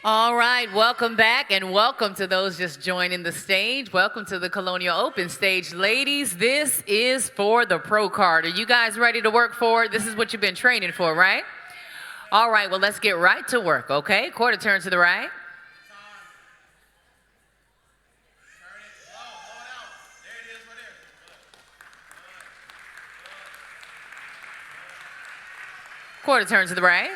Speaker 1: All right, welcome back and welcome to those just joining the stage. Welcome to the Colonial Open stage. Ladies, this is for the pro card. Are you guys ready to work for it? This is what you've been training for, right? All right, well, let's get right to work, okay? Quarter turn to the right. Quarter turn to the right.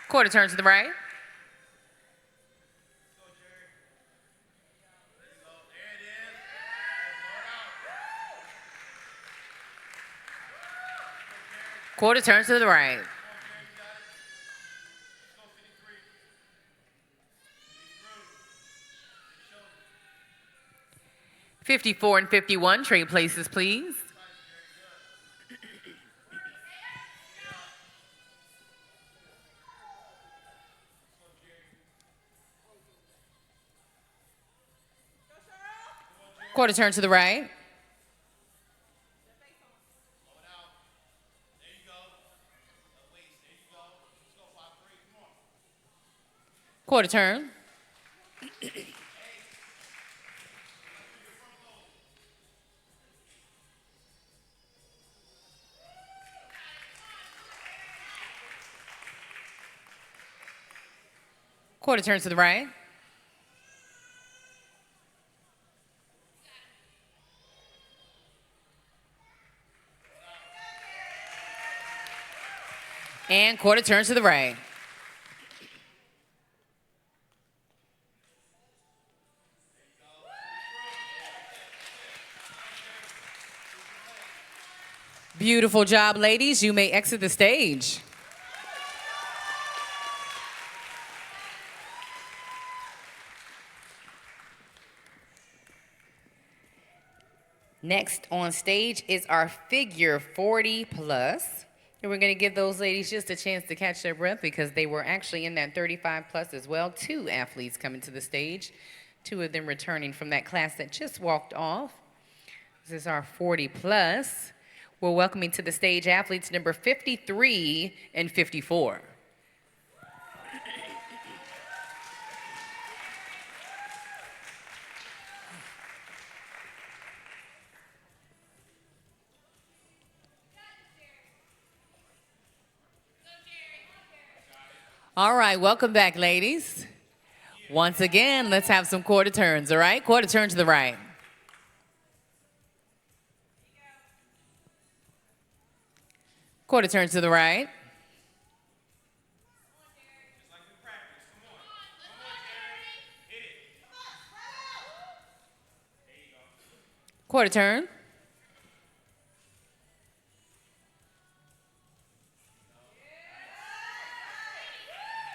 Speaker 1: Quarter turn to the right. Quarter turn to the right. $54 and 51 trade places, please. Quarter turn to the right. Quarter turn. Quarter turn to the right. And quarter turn to the right. Beautiful job, ladies. You may exit the stage. Next on stage is our figure 40 plus. And we're going to give those ladies just a chance to catch their breath because they were actually in that 35 plus as well. 2 athletes coming to the stage, 2 of them returning from that class that just walked off. This is our 40 plus. We're welcoming to the stage athletes number 53 and 54. All right, welcome back, ladies. Once again, let's have some quarter turns, all right? Quarter turn to the right. Quarter turn to the right. Quarter turn.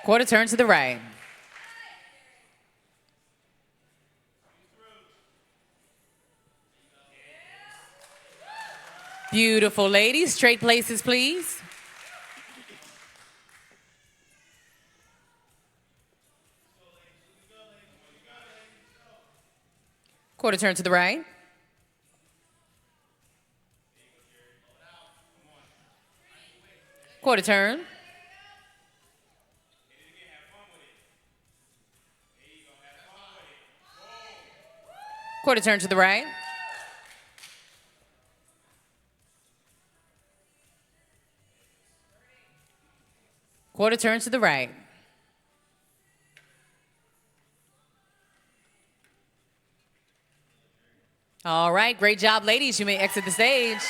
Speaker 1: Quarter turn to the right. Beautiful, ladies. Straight places, please. Quarter turn to the right. Quarter turn. Quarter turn to the right. Quarter turn to the right. All right, great job, ladies. You may exit the stage.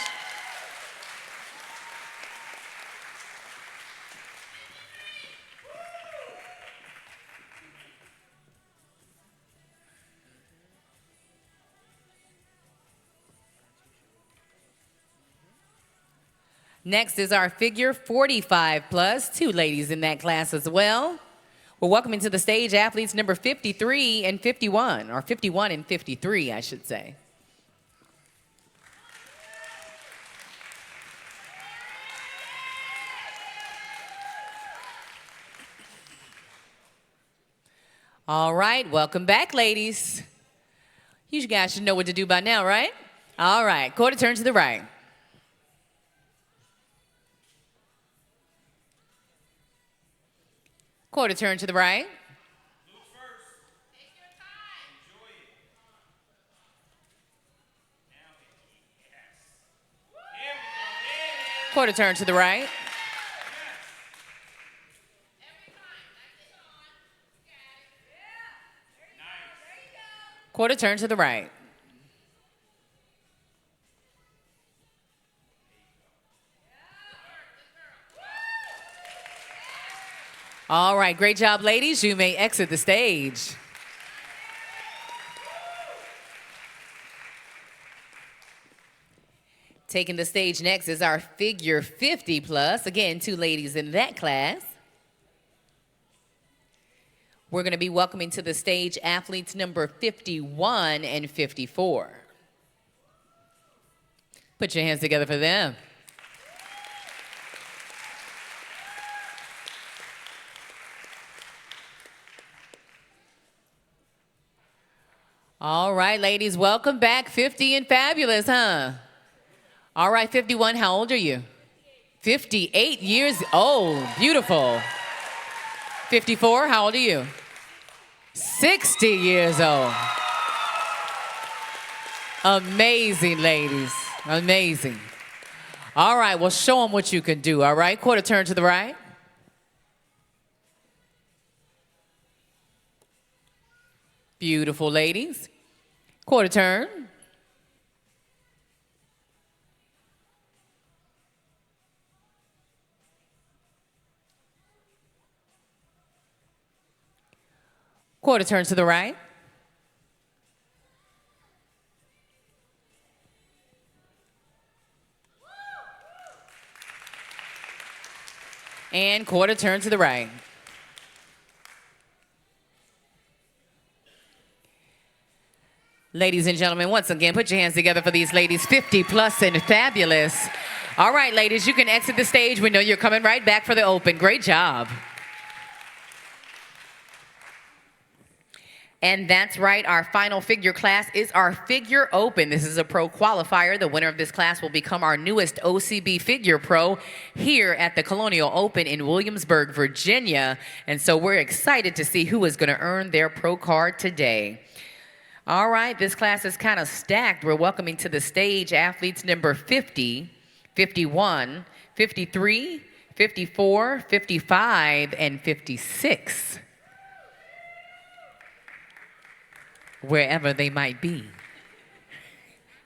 Speaker 1: Next is our figure 45 plus, 2 ladies in that class as well. We're welcoming to the stage athletes number 53 and 51, or 51 and 53, I should say. All right, welcome back, ladies. You guys should know what to do by now, right? All right, quarter turn to the right. Quarter turn to the right. Quarter turn to the right. Quarter turn to the right. All right, great job, ladies. You may exit the stage. Taking the stage next is our figure 50 plus. Again, 2 ladies in that class. We're going to be welcoming to the stage athletes number 51 and 54. Put your hands together for them. All right, ladies, welcome back. 50 and fabulous, huh? All right, 51, how old are you? 58 years old. Beautiful. 54, how old are you? 60 years old. Amazing, ladies. Amazing. All right, well, show them what you can do, all right? Quarter turn to the right. Beautiful, ladies. Quarter turn. Quarter turn to the right. And quarter turn to the right. Ladies and gentlemen, once again, put your hands together for these ladies, 50 plus and fabulous. All right, ladies, you can exit the stage. We know you're coming right back for the open. Great job. And that's right, our final figure class is our Figure Open. This is a pro qualifier. The winner of this class will become our newest OCB Figure Pro here at the Colonial Open in Williamsburg, Virginia. And so we're excited to see who is going to earn their pro card today. All right, this class is kind of stacked. We're welcoming to the stage athletes number 50, 51, 53, 54, 55, and 56. Wherever they might be.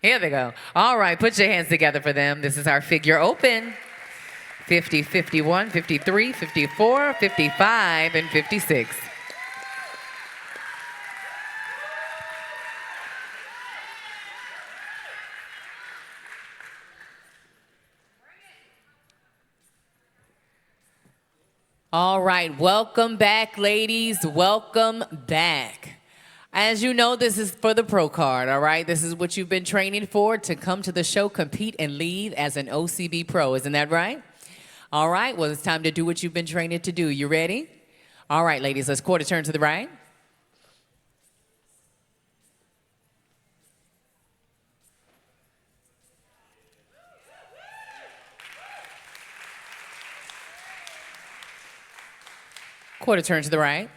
Speaker 1: Here they go. All right, put your hands together for them. This is our Figure Open. 50, 51, 53, 54, 55, and 56. All right, welcome back, ladies. Welcome back. As you know, this is for the pro card, all right? This is what you've been training for, to come to the show, compete, and leave as an OCB pro. Isn't that right? All right, well, it's time to do what you've been trained to do. You ready? All right, ladies, let's quarter turn to the right. Quarter turn to the right.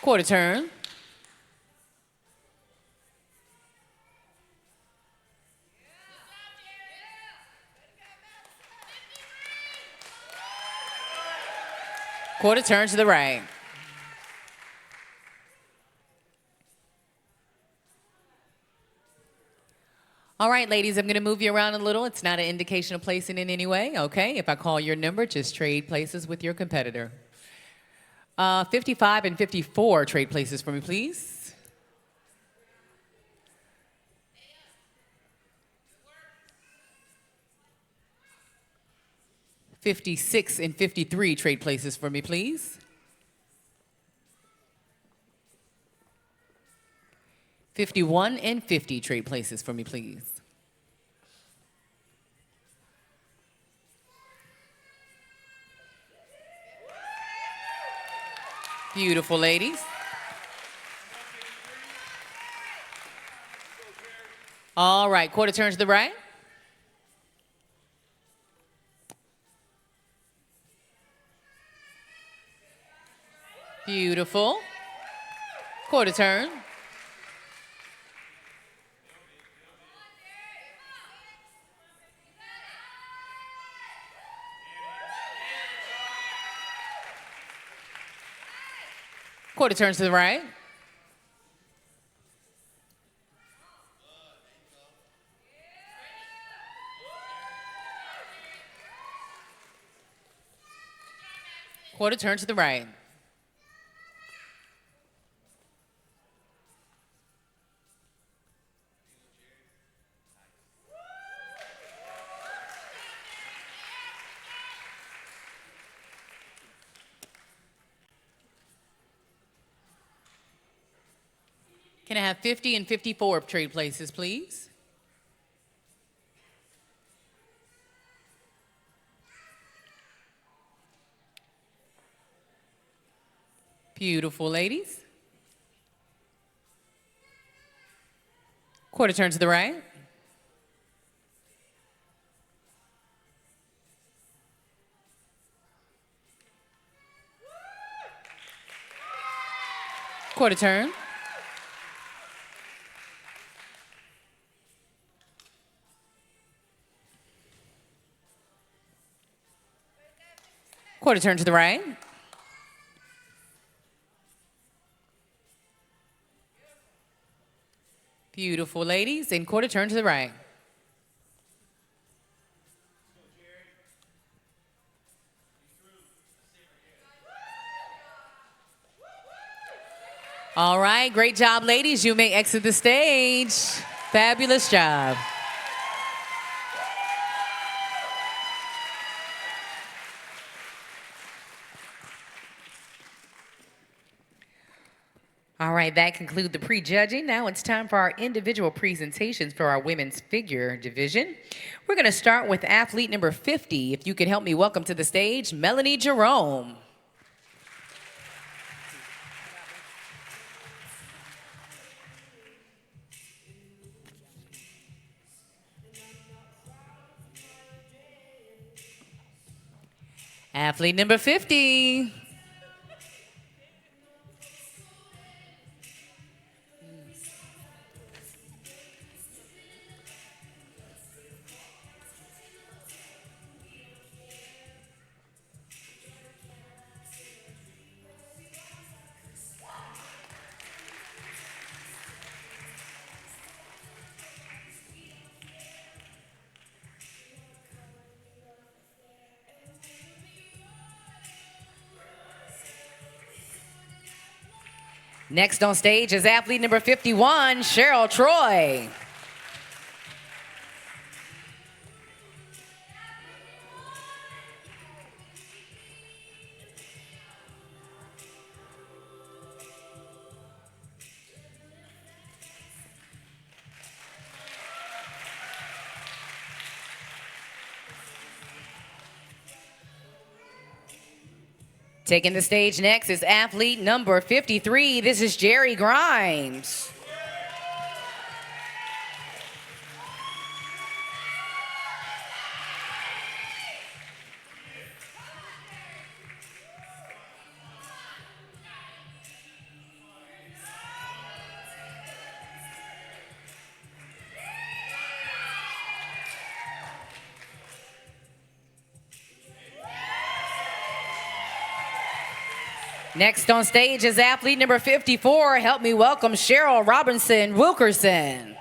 Speaker 1: Quarter turn. Quarter turn to the right. All right, ladies, I'm going to move you around a little. It's not an indication of placing in any way, okay? If I call your number, just trade places with your competitor. 55 and 54, trade places for me, please. '56 and 53, trade places for me, please. 51 and 50, trade places for me, please. Beautiful, ladies. All right, quarter turn to the right. Beautiful. Quarter turn. Quarter turns to the right. Quarter turn to the right. Can I have 50 and 54 trade places, please? Beautiful, ladies. Quarter turn to the right. Quarter turn. Quarter turn to the right. Beautiful, ladies. And quarter turn to the right. All right, great job, ladies. You may exit the stage. Fabulous job. All right, that concludes the pre-judging. Now it's time for our individual presentations for our women's figure division. We're going to start with athlete number 50. If you could help me welcome to the stage, Melanie Jerome. Athlete number 50. Next on stage is athlete number 51, Cheryl Troy. Taking the stage next is athlete number 53. This is Jerry Grimes. Next on stage is athlete number 54. Help me welcome Cheryl Robinson Wilkerson.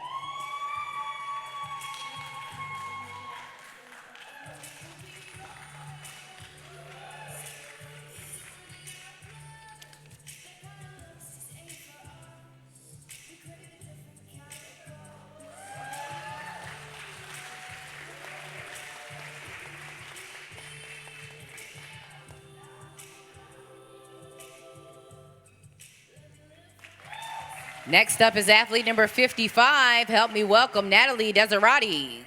Speaker 1: Next up is athlete number 55. Help me welcome Natalie Desirati.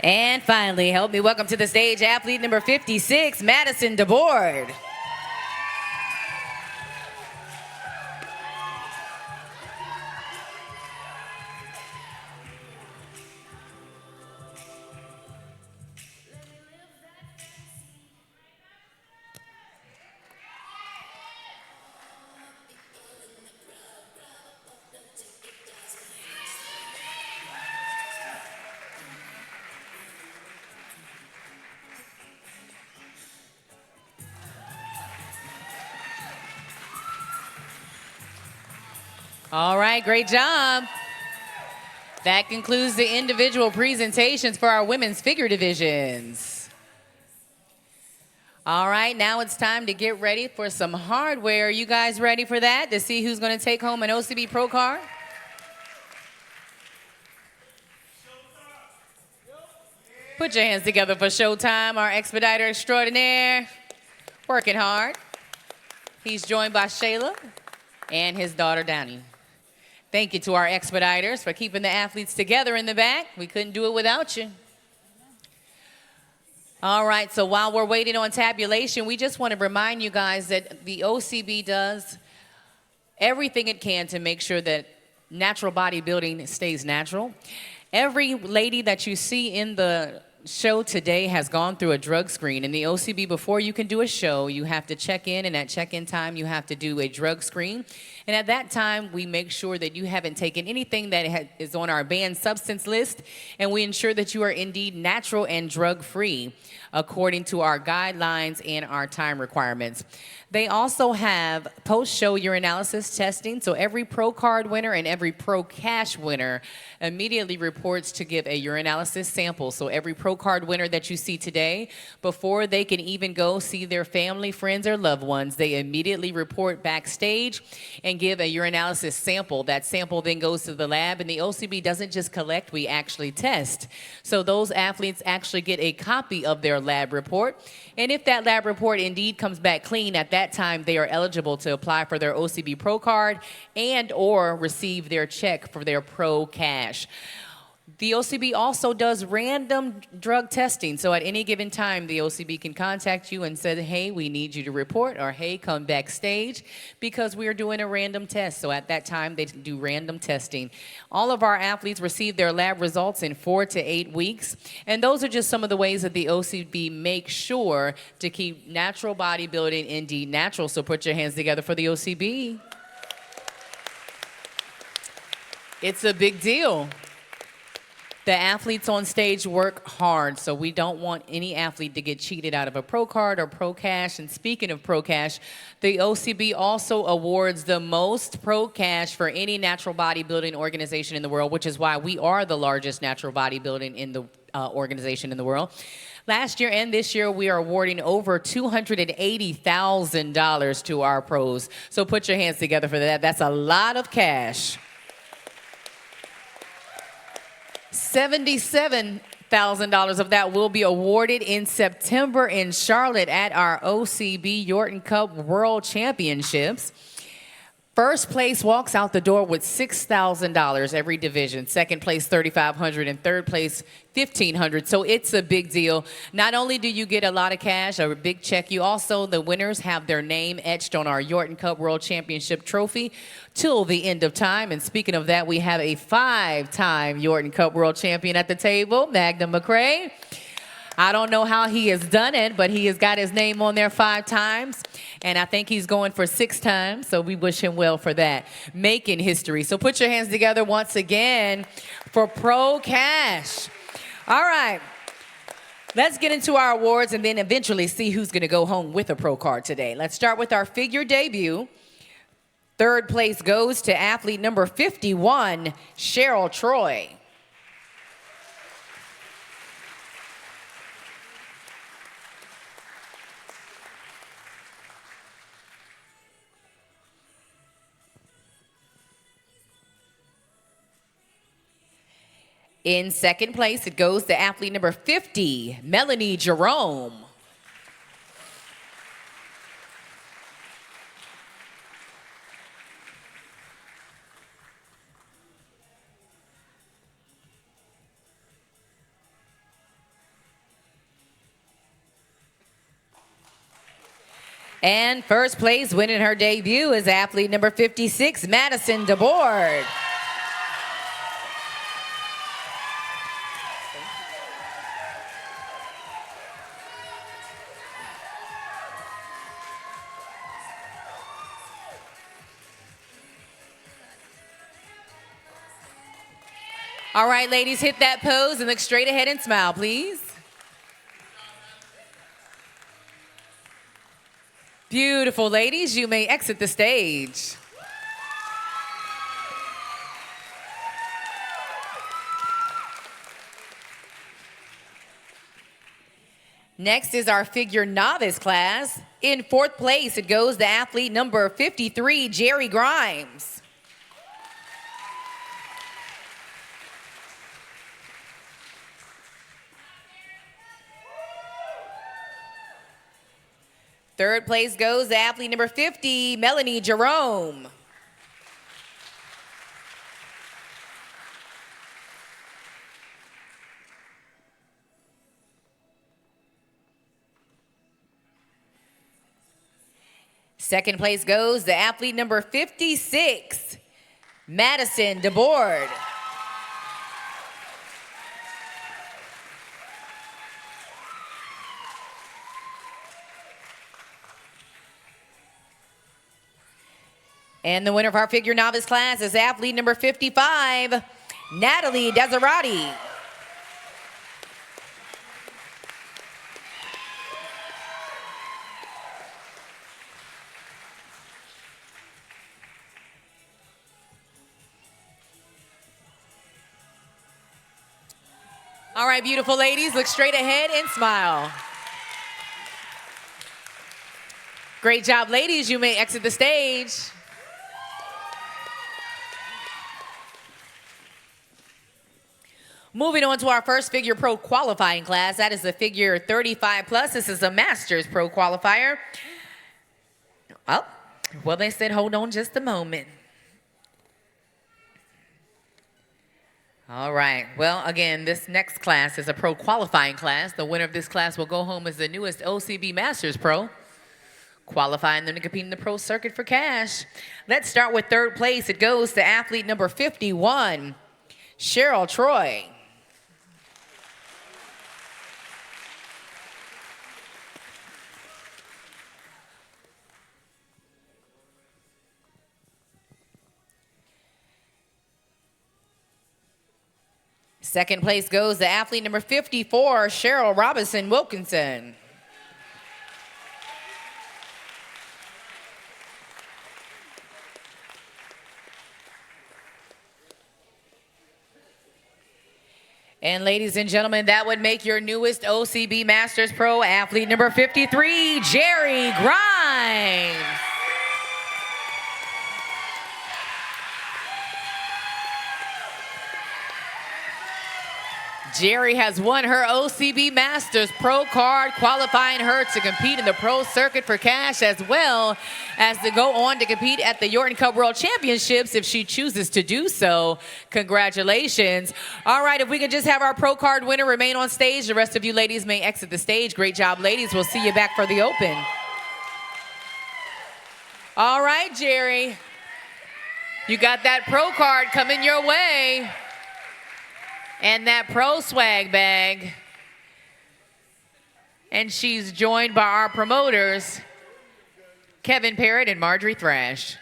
Speaker 1: And finally, help me welcome to the stage athlete number 56, Madison DeBoard. All right, great job. That concludes the individual presentations for our women's figure divisions. All right, now it's time to get ready for some hardware. Are you guys ready for that, to see who's going to take home an OCB Pro card? Put your hands together for Showtime, our expediter extraordinaire, working hard. He's joined by Shayla and his daughter, Downey. Thank you to our expediters for keeping the athletes together in the back. We couldn't do it without you. All right, so while we're waiting on tabulation, we just want to remind you guys that the OCB does everything it can to make sure that natural bodybuilding stays natural. Every lady that you see in the show today has gone through a drug screen. In the OCB, before you can do a show, you have to check in, and at check-in time, you have to do a drug screen. And at that time, we make sure that you haven't taken anything that is on our banned substance list, and we ensure that you are indeed natural and drug-free. according to our guidelines and our time requirements. They also have post-show urinalysis testing, so every Pro Card winner and every Pro Cash winner immediately reports to give a urinalysis sample. So every Pro Card winner that you see today, before they can even go see their family, friends, or loved ones, they immediately report backstage and give a urinalysis sample. That sample then goes to the lab, and the OCB doesn't just collect, we actually test. So those athletes actually get a copy of their lab report, and if that lab report indeed comes back clean, at that time they are eligible to apply for their OCB Pro Card and or receive their check for their Pro Cash. The OCB also does random drug testing. So at any given time, the OCB can contact you and say, hey, we need you to report, or hey, come backstage, because we are doing a random test. So at that time, they do random testing. All of our athletes receive their lab results in 4 to 8 weeks. And those are just some of the ways that the OCB makes sure to keep natural bodybuilding indeed natural. So put your hands together for the OCB. It's a big deal. The athletes on stage work hard, so we don't want any athlete to get cheated out of a Pro Card or Pro Cash. And speaking of Pro Cash, the OCB also awards the most Pro Cash for any natural bodybuilding organization in the world, which is why we are the largest natural bodybuilding in the organization in the world. Last year and this year, we are awarding over $280,000 to our pros. So put your hands together for that. That's a lot of cash. $77,000 of that will be awarded in September in Charlotte at our OCB Yorton Cup World Championships. First place walks out the door with $6,000 every division. Second place, $3,500, and third place, $1,500. So it's a big deal. Not only do you get a lot of cash, a big check, you also, the winners have their name etched on our Yorton Cup World Championship trophy till the end of time. And speaking of that, we have a 5-time Yorton Cup World Champion at the table, Magnum McRae. I don't know how he has done it, but he has got his name on there 5 times, and I think he's going for 6 times, so we wish him well for that. Making history. So put your hands together once again for Pro Cash. All right. Let's get into our awards and then eventually see who's going to go home with a Pro Card today. Let's start with our figure debut. Third place goes to athlete number 51, Cheryl Troy. In second place, it goes to athlete number 50, Melanie Jerome. And first place, winning her debut, is athlete number 56, Madison DeBoard. All right, ladies, hit that pose and look straight ahead and smile, please. Beautiful, ladies. You may exit the stage. Next is our figure novice class. In fourth place, it goes to athlete number 53, Jerry Grimes. Third place goes to athlete number 50, Melanie Jerome. Second place goes to athlete number 56, Madison DeBoard. And the winner of our figure novice class is athlete number 55, Natalie Desirati. All right, beautiful ladies, look straight ahead and smile. Great job, ladies. You may exit the stage. Moving on to our first figure pro qualifying class. That is the figure 35 plus. This is a Masters pro qualifier. Oh, well, they said hold on just a moment. All right. Well, again, this next class is a pro qualifying class. The winner of this class will go home as the newest OCB Masters Pro, qualifying them to compete in the pro circuit for cash. Let's start with third place. It goes to athlete number 51, Cheryl Troy. Second place goes to athlete number 54, Cheryl Robinson Wilkinson. And ladies and gentlemen, that would make your newest OCB Masters Pro athlete number 53, Jerry Grimes. Jerry has won her OCB Masters Pro card, qualifying her to compete in the pro circuit for cash, as well as to go on to compete at the Yorton Cup World Championships if she chooses to do so. Congratulations. All right, if we could just have our pro card winner remain on stage, the rest of you ladies may exit the stage. Great job, ladies. We'll see you back for the Open. All right, Jerry. You got that pro card coming your way. And that pro swag bag. And she's joined by our promoters, Kevin Parrott and Marjorie Thrash.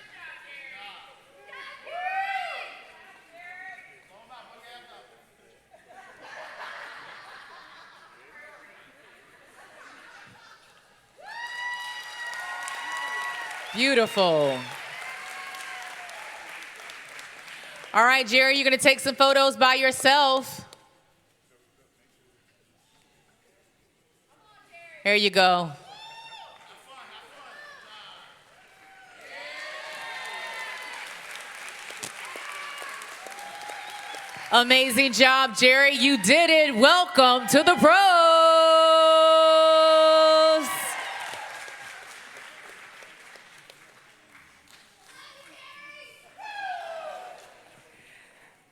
Speaker 1: Beautiful. All right, Jerry, you're going to take some photos by yourself. Here you go. Amazing job, Jerry. You did it. Welcome to the pros.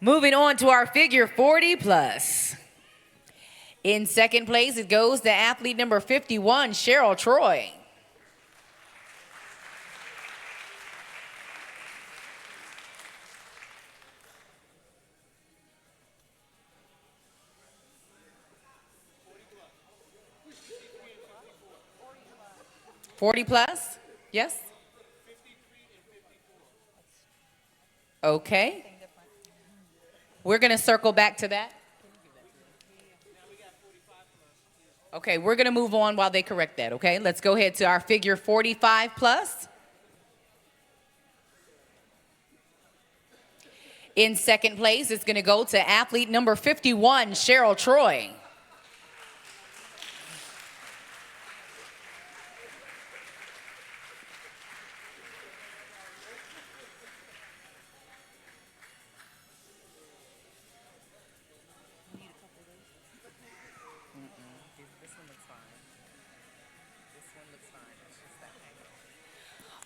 Speaker 1: Moving on to our figure 40 plus. In second place, it goes to athlete number 51, Cheryl Troy. '40 plus? Yes? Okay. We're going to circle back to that. Okay, we're going to move on while they correct that, okay? Let's go ahead to our figure 45 plus. In second place, it's going to go to athlete number 51, Cheryl Troy.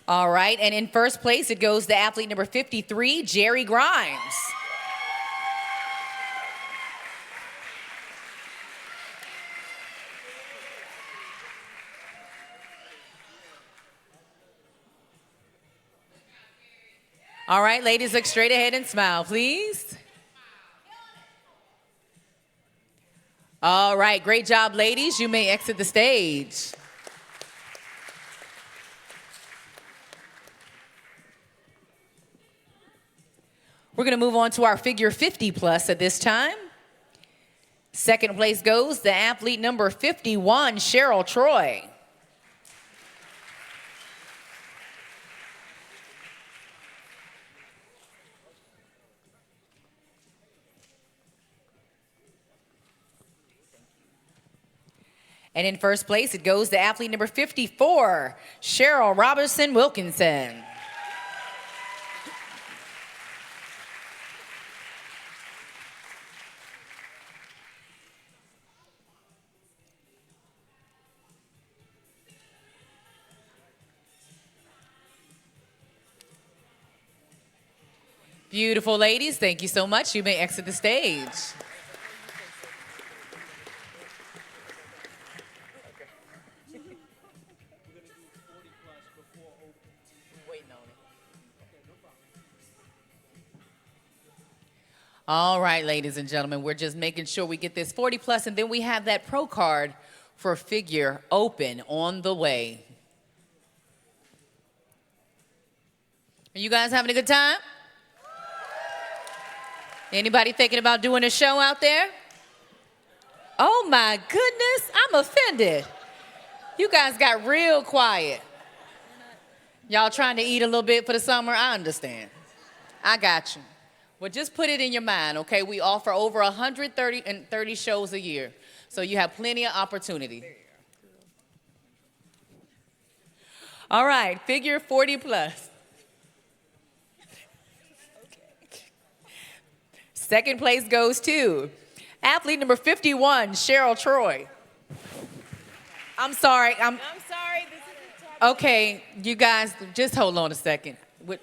Speaker 1: All right, and in first place, it goes to athlete number 53, Jerry Grimes. All right, ladies, look straight ahead and smile, please. All right, great job, ladies. You may exit the stage. We're going to move on to our figure 50 plus at this time. Second place goes to athlete number 51, Cheryl Troy. And in first place, it goes to athlete number 54, Cheryl Robinson Wilkinson. Beautiful ladies, thank you so much. You may exit the stage. All right, ladies and gentlemen, we're just making sure we get this 40 plus, and then we have that pro card for figure open on the way. Are you guys having a good time? Anybody thinking about doing a show out there? Oh my goodness, I'm offended. You guys got real quiet. Y'all trying to eat a little bit for the summer? I understand. I got you. Well, just put it in your mind, okay? We offer over 130 shows a year, so you have plenty of opportunity. All right, figure 40 plus. Second place goes to athlete number 51, Cheryl Troy. I'm sorry.
Speaker 3: I'm sorry. This is
Speaker 1: Okay, you guys, just hold on a second. We're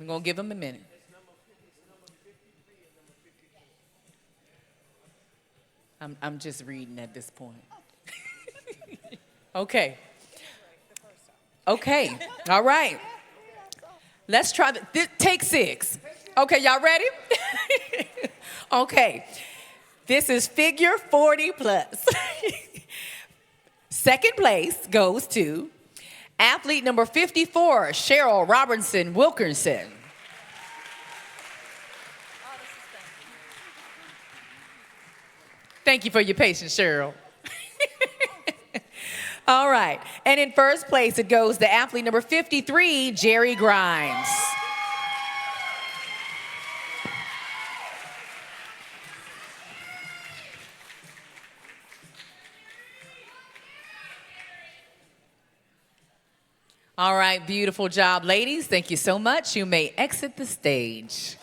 Speaker 1: going to give them a minute. I'm just reading at this point. Okay. Okay. All right. Let's try take 6. Okay, y'all ready? Okay. This is figure 40 plus. Second place goes to athlete number 54, Cheryl Robinson Wilkinson. Thank you for your patience, Cheryl. All right. And in first place, it goes to athlete number 53, Jerry Grimes. All right, beautiful job, ladies. Thank you so much. You may exit the stage.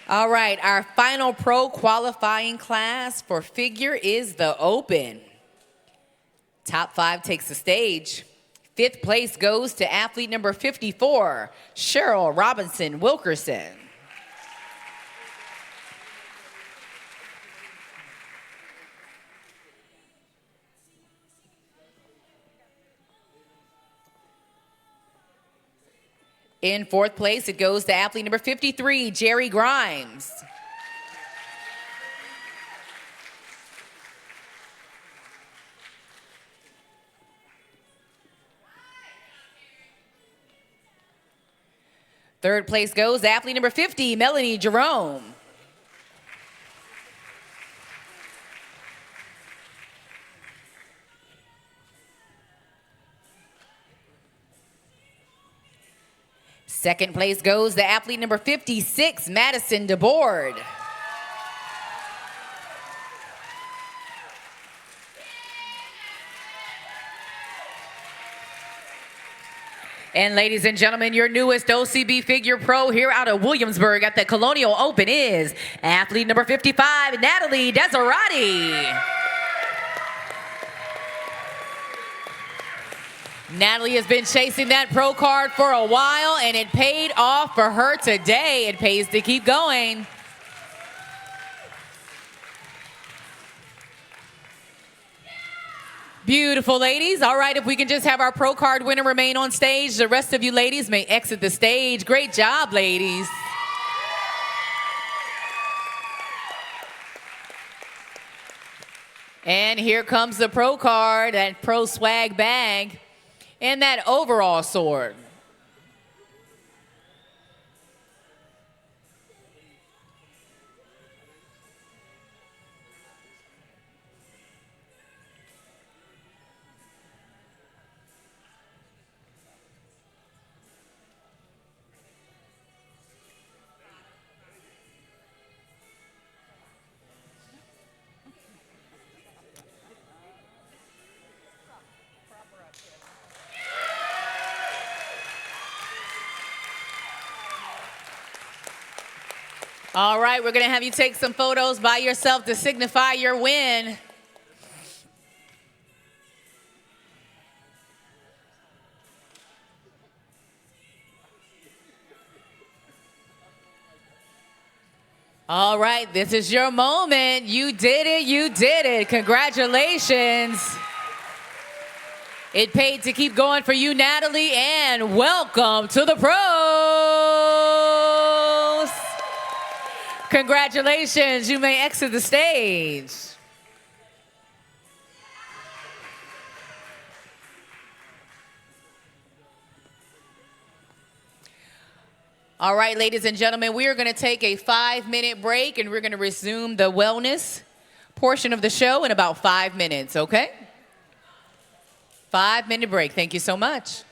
Speaker 1: All right, our final pro qualifying class for figure is the open. Top 5 takes the stage. 5th place goes to athlete number 54, Cheryl Robinson Wilkerson. In 4th place, it goes to athlete number 53, Jerry Grimes. Third place goes to athlete number 50, Melanie Jerome. Second place goes to athlete number 56, Madison DeBoard. And ladies and gentlemen, your newest OCB figure pro here out of Williamsburg at the Colonial Open is athlete number 55, Natalie Desirati. Natalie has been chasing that pro card for a while, and it paid off for her today. It pays to keep going. Beautiful, ladies. All right, if we can just have our pro card winner remain on stage, the rest of you ladies may exit the stage. Great job, ladies. And here comes the pro card, that pro swag bag, and that overall sword. All right, we're going to have you take some photos by yourself to signify your win. All right, this is your moment. You did it. You did it. Congratulations. It paid to keep going for you, Natalie, and welcome to the pros. Congratulations. You may exit the stage. All right, ladies and gentlemen, we are going to take a 5-minute break, and we're going to resume the wellness portion of the show in about 5 minutes, okay? 5-minute break. Thank you so much.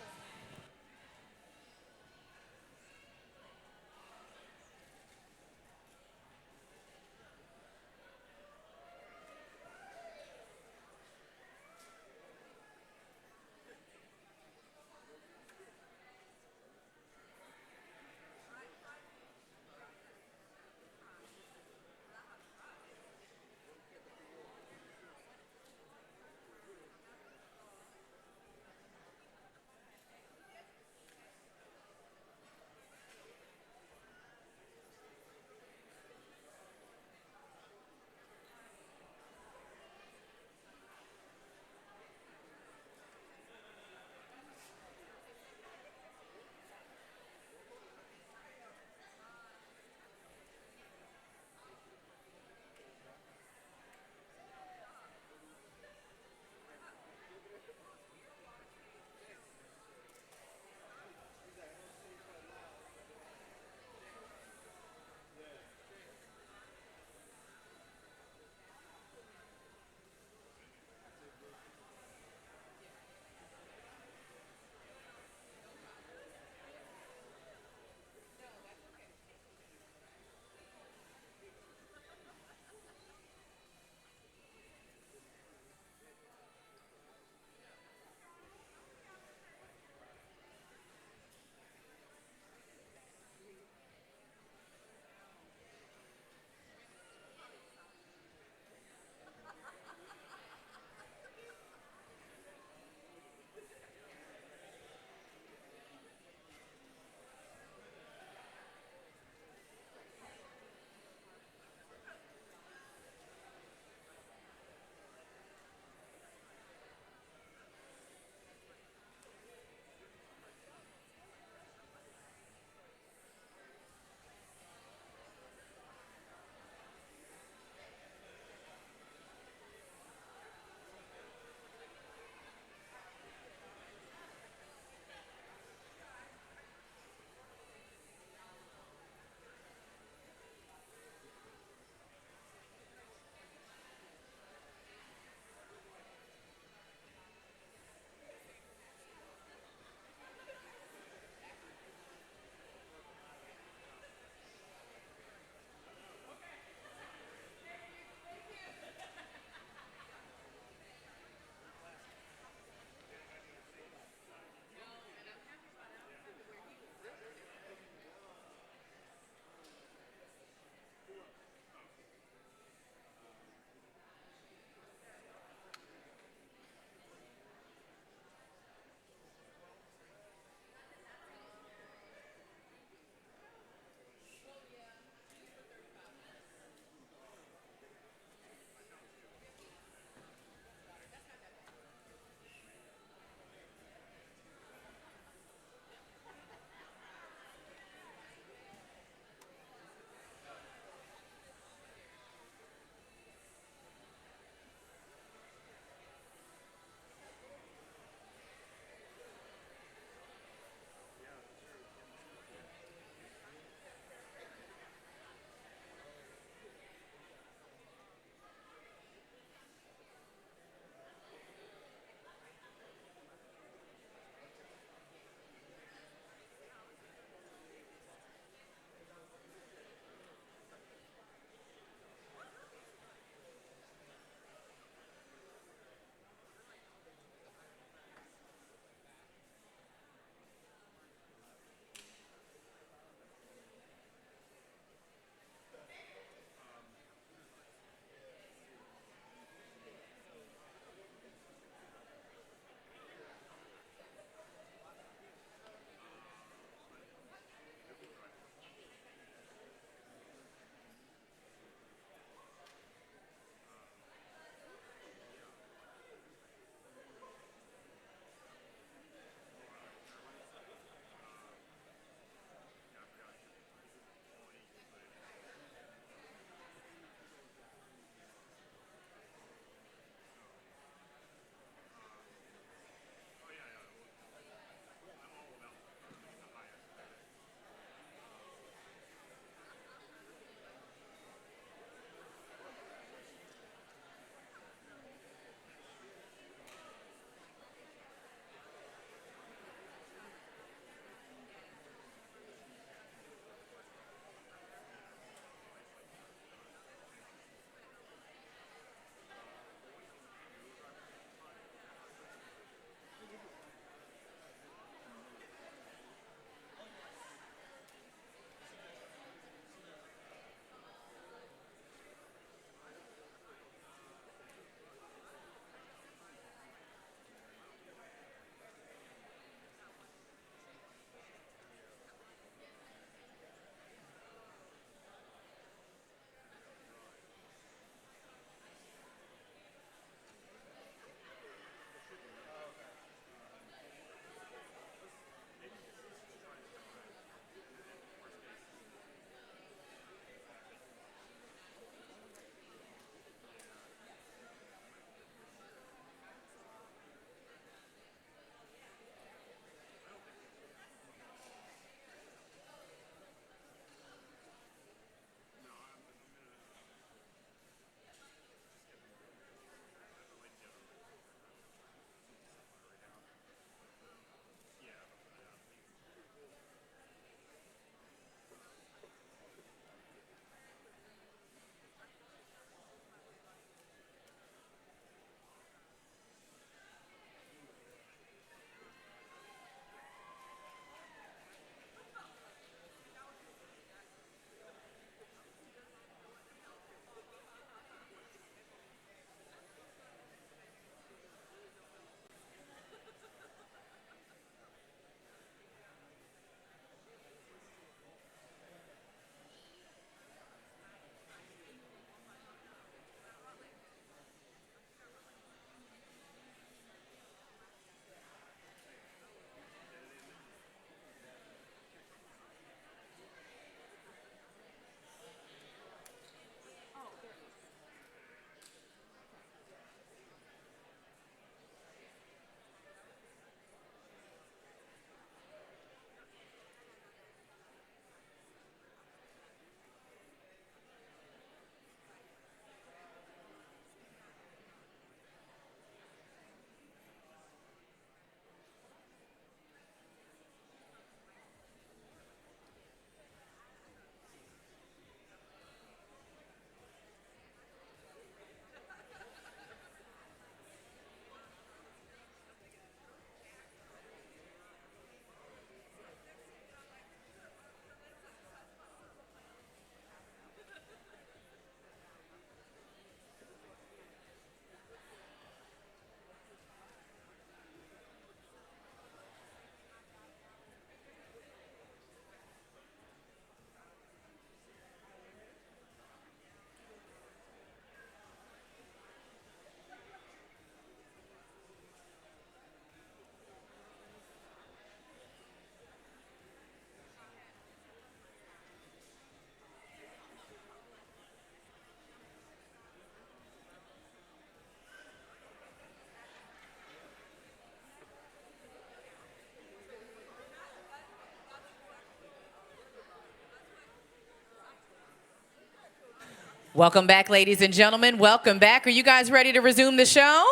Speaker 1: Welcome back, ladies and gentlemen. Welcome back. Are you guys ready to resume the show?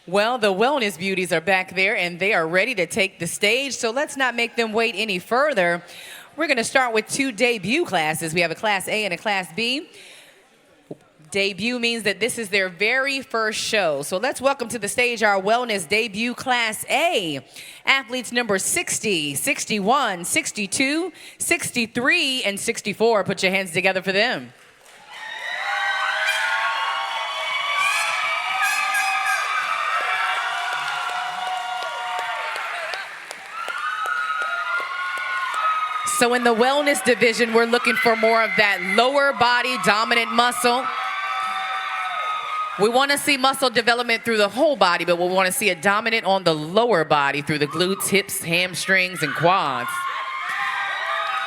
Speaker 1: Well, the wellness beauties are back there, and they are ready to take the stage, so let's not make them wait any further. We're going to start with two debut classes. We have a Class A and a Class B. Debut means that this is their very first show. So let's welcome to the stage our wellness debut Class A. Athletes number 60, 61, 62, 63, and 64. Put your hands together for them. So in the wellness division, we're looking for more of that lower body dominant muscle. We want to see muscle development through the whole body, but we want to see it dominant on the lower body through the glutes, hips, hamstrings, and quads.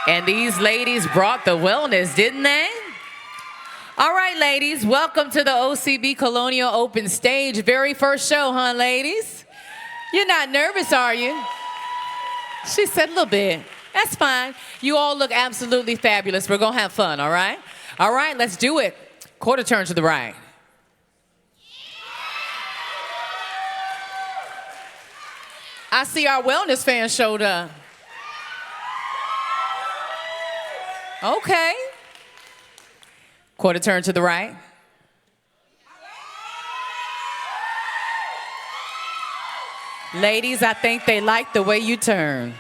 Speaker 1: And these ladies brought the wellness, didn't they? All right, ladies, welcome to the OCB Colonial Open stage. Very first show, huh, ladies? You're not nervous, are you? She said a little bit. That's fine. You all look absolutely fabulous. We're going to have fun, all right? All right, let's do it. Quarter turn to the right. I see our wellness fans showed up. Okay. Quarter turn to the right. Ladies, I think they like the way you turn.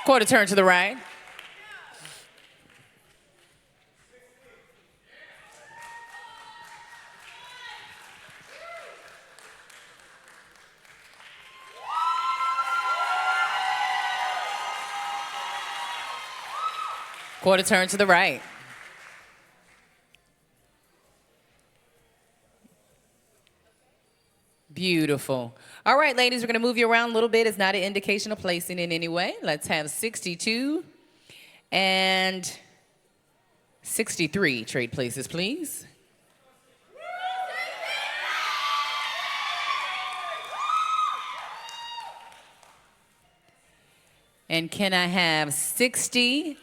Speaker 1: Quarter turn to the right. Quarter turn to the right. Beautiful. All right, ladies, we're going to move you around a little bit. It's not an indication of placing in any way. Let's have 62 and 63 trade places, please. And can I have 60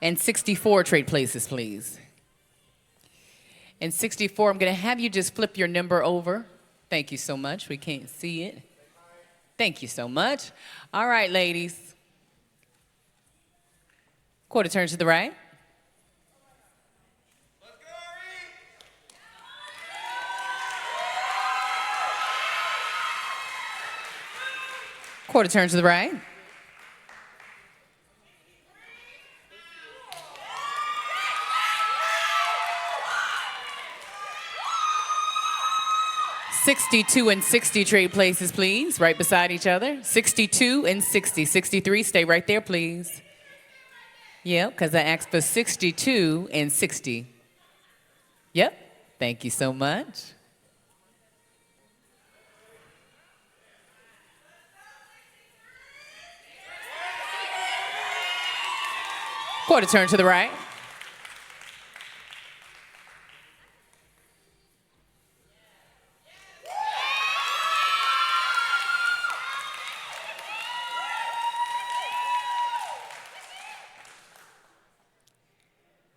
Speaker 1: and 64 trade places, please? And 64, I'm going to have you just flip your number over. Thank you so much. We can't see it. Thank you so much. All right, ladies. Quarter turn to the right. Quarter turn to the right. $62 and $60 trade places, please, right beside each other. $62 and $60. $63, stay right there, please. Yep, because I asked for $62 and $60. Yep, thank you so much. Quarter turn to the right.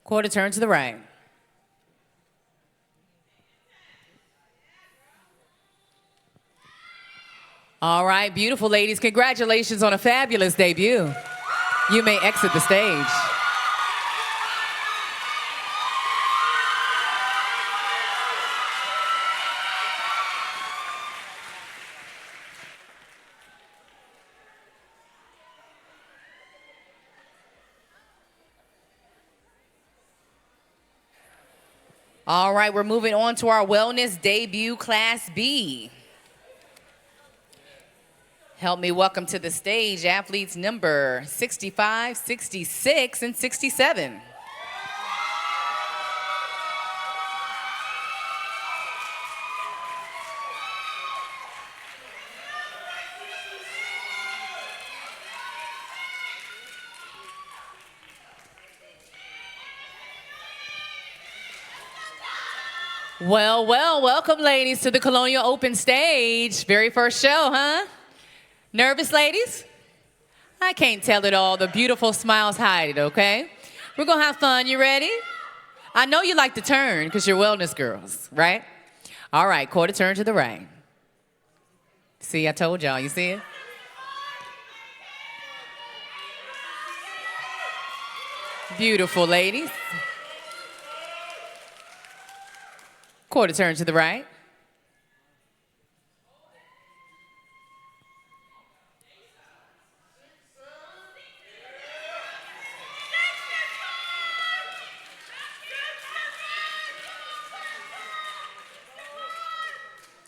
Speaker 1: Quarter turn to the right. All right, beautiful ladies. Congratulations on a fabulous debut. You may exit the stage. All right, we're moving on to our wellness debut Class B. Help me welcome to the stage athletes number 65, 66, and 67. Well, well, welcome, ladies, to the Colonial Open stage. Very first show, huh? Nervous, ladies? I can't tell it all. The beautiful smiles hide it, okay? We're going to have fun. You ready? I know you like to turn because you're wellness girls, right? All right, quarter turn to the right. See, I told y'all. You see it? Beautiful, ladies. Quarter turn to the right.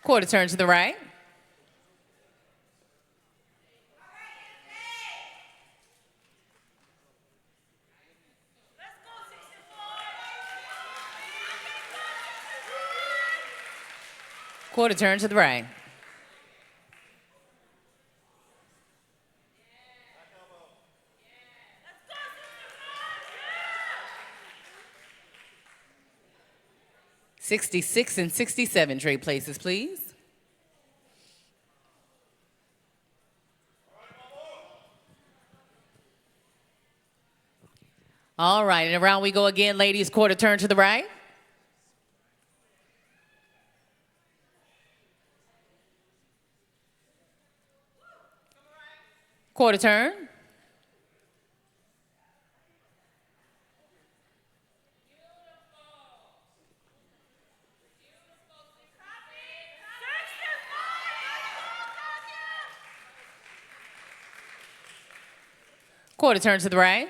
Speaker 1: Quarter turn to the right. Quarter turn to the right. '66 and '67 trade places, please. All right, and around we go again, ladies. Quarter turn to the right. Quarter turn. Quarter turn to the right.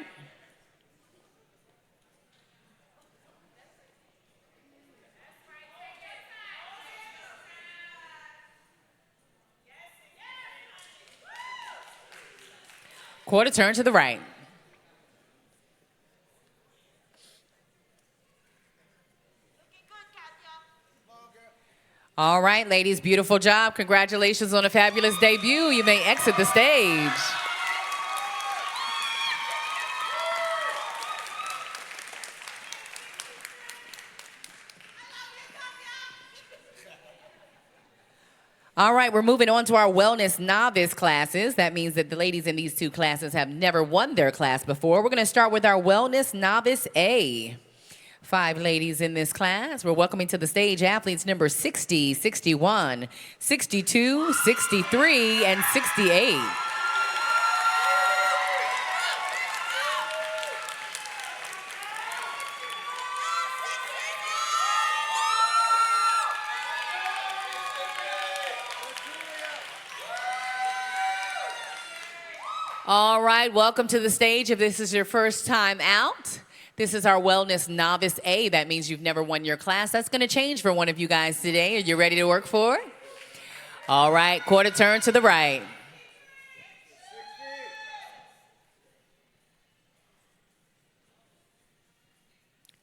Speaker 1: Quarter turn to the right. All right, ladies, beautiful job. Congratulations on a fabulous debut. You may exit the stage. All right, we're moving on to our wellness novice classes. That means that the ladies in these two classes have never won their class before. We're going to start with our wellness novice A. 5 ladies in this class. We're welcoming to the stage athletes number 60, 61, 62, 63, and 68. All right, welcome to the stage. If this is your first time out, this is our Wellness Novice A. That means you've never won your class. That's going to change for one of you guys today. Are you ready to work for it? All right, quarter turn to the right.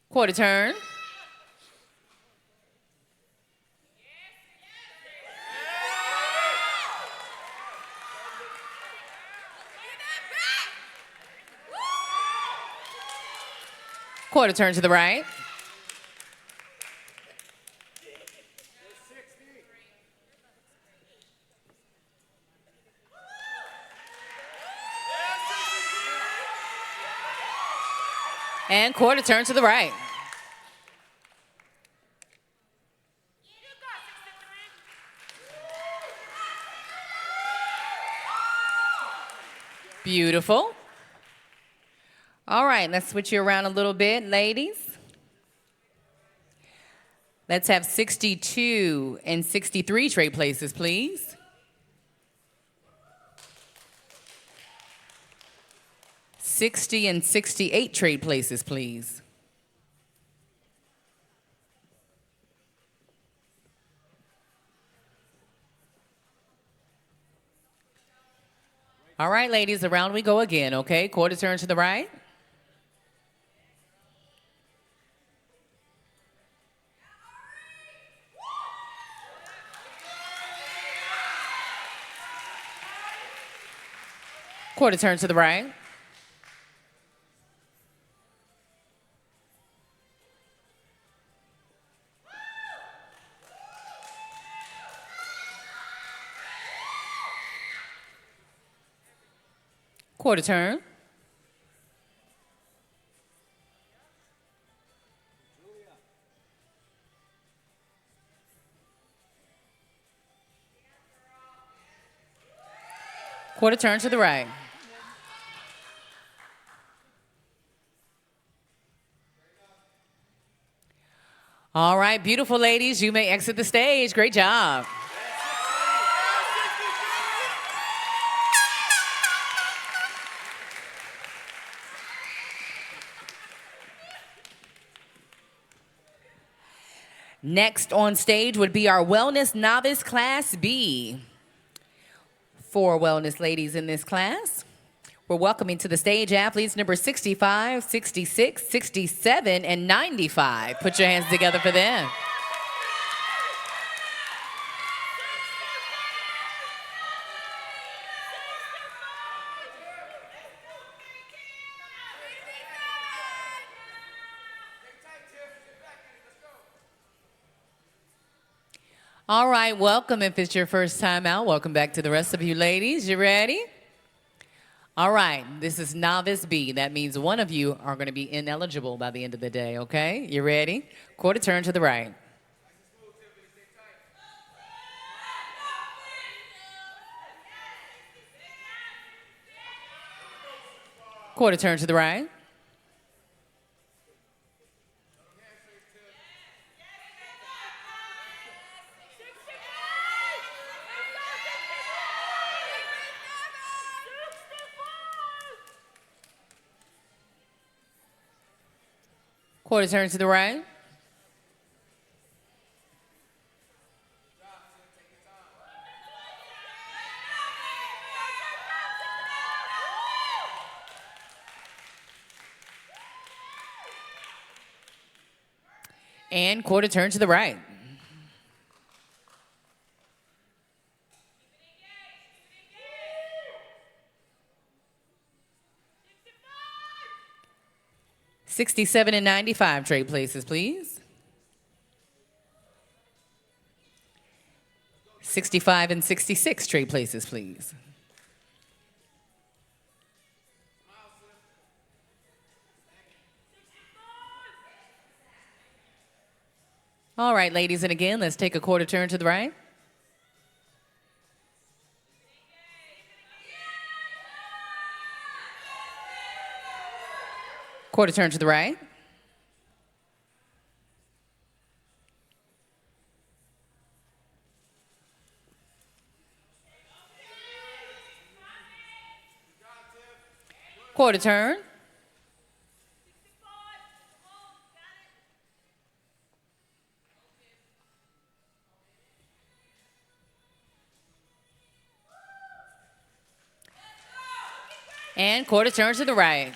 Speaker 1: Quarter turn. Quarter turn to the right. And quarter turn to the right. Beautiful. All right, let's switch you around a little bit, ladies. Let's have 62 and 63 trade places, please. 60 and 68 trade places, please. All right, ladies, around we go again, okay? Quarter turn to the right. Quarter turn to the right. Quarter turn. Quarter turn to the right. All right, beautiful ladies, you may exit the stage. Great job. Next on stage would be our Wellness Novice Class B. 4 wellness ladies in this class. We're welcoming to the stage athletes number 65, 66, 67, and 95. Put your hands together for them. All right, welcome. If it's your first time out, welcome back to the rest of you ladies. You ready? All right, this is Novice B. That means one of you are going to be ineligible by the end of the day, okay? You ready? Quarter turn to the right. Quarter turn to the right. Quarter turn to the right. And quarter turn to the right. $67 and $95 trade places, please. $65 and $66 trade places, please. All right, ladies, and again, let's take a quarter turn to the right. Quarter turn to the right. Quarter turn. And quarter turn to the right.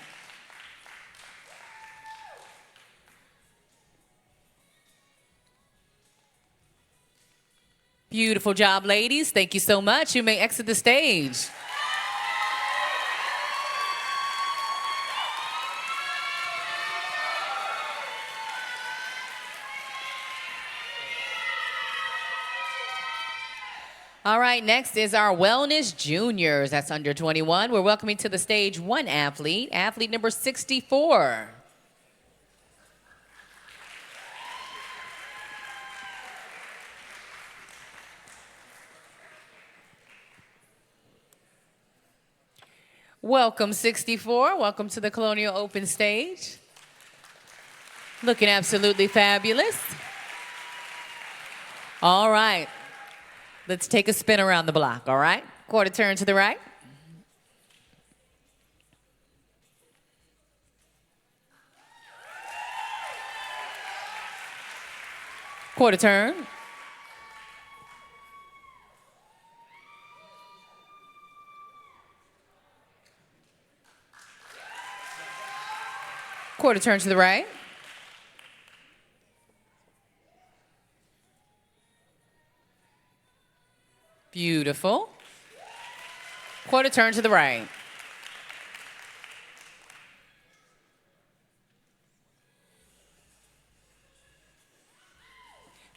Speaker 1: Beautiful job, ladies. Thank you so much. You may exit the stage. All right, next is our Wellness Juniors. That's under 21. We're welcoming to the stage one athlete, athlete number 64. Welcome, 64. Welcome to the Colonial Open stage. Looking absolutely fabulous. All right. Let's take a spin around the block, all right? Quarter turn to the right. Quarter turn. Quarter turn to the right. Beautiful. Quarter turn to the right.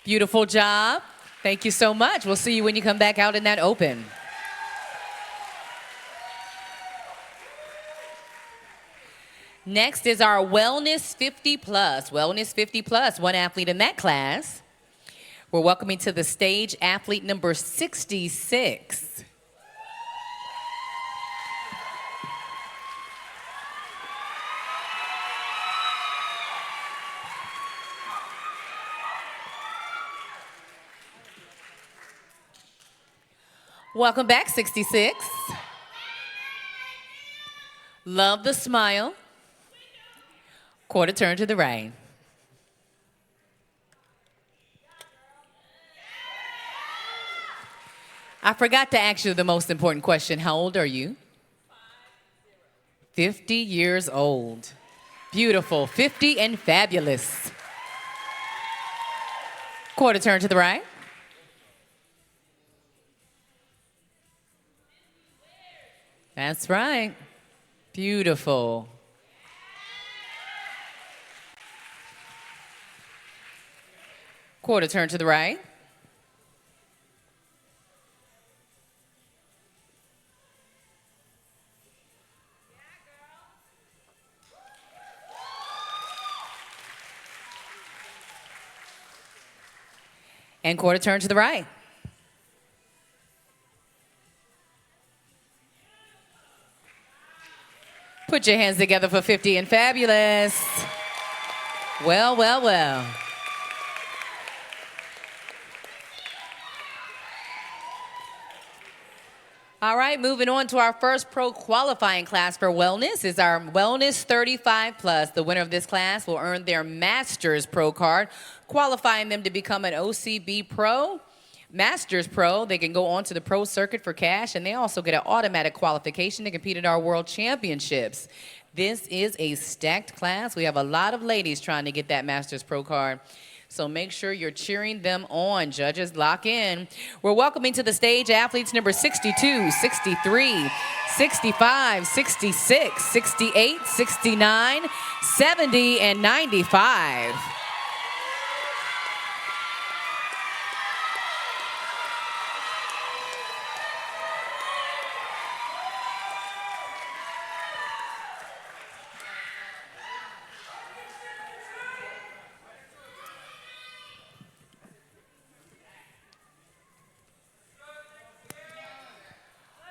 Speaker 1: Beautiful job. Thank you so much. We'll see you when you come back out in that open. Next is our Wellness 50 Plus. Wellness 50 Plus, one athlete in that class. We're welcoming to the stage athlete number 66. Welcome back, 66. Love the smile. Quarter turn to the right. I forgot to ask you the most important question. How old are you? 50 years old. Beautiful. 50 and fabulous. Quarter turn to the right. That's right. Beautiful. Quarter turn to the right. And quarter turn to the right. Put your hands together for 50 and fabulous. Well, well, well. All right, moving on to our first pro qualifying class for wellness is our Wellness 35 Plus. The winner of this class will earn their Masters Pro card, qualifying them to become an OCB Pro, Masters Pro. They can go on to the pro circuit for cash, and they also get an automatic qualification to compete at our World Championships. This is a stacked class. We have a lot of ladies trying to get that Masters Pro card. So make sure you're cheering them on. Judges, lock in. We're welcoming to the stage athletes number 62, 63, 65, 66, 68, 69, 70, and 95.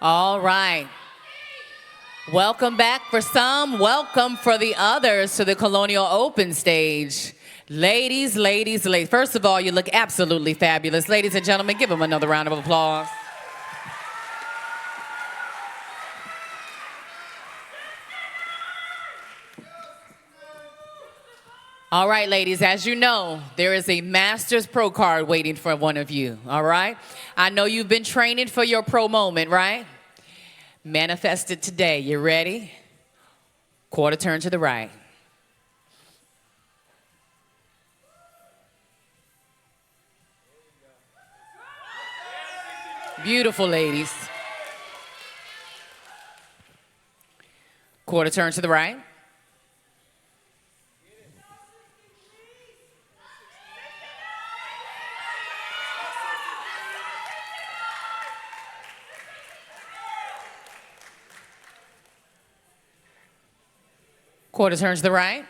Speaker 1: All right. Welcome back for some, welcome for the others to the Colonial Open stage. Ladies, ladies, ladies. First of all, you look absolutely fabulous. Ladies and gentlemen, give them another round of applause. All right, ladies, as you know, there is a Masters Pro card waiting for one of you, all right? I know you've been training for your pro moment, right? Manifest it today. You ready? Quarter turn to the right. Beautiful, ladies. Quarter turn to the right. Quarter turn to the right.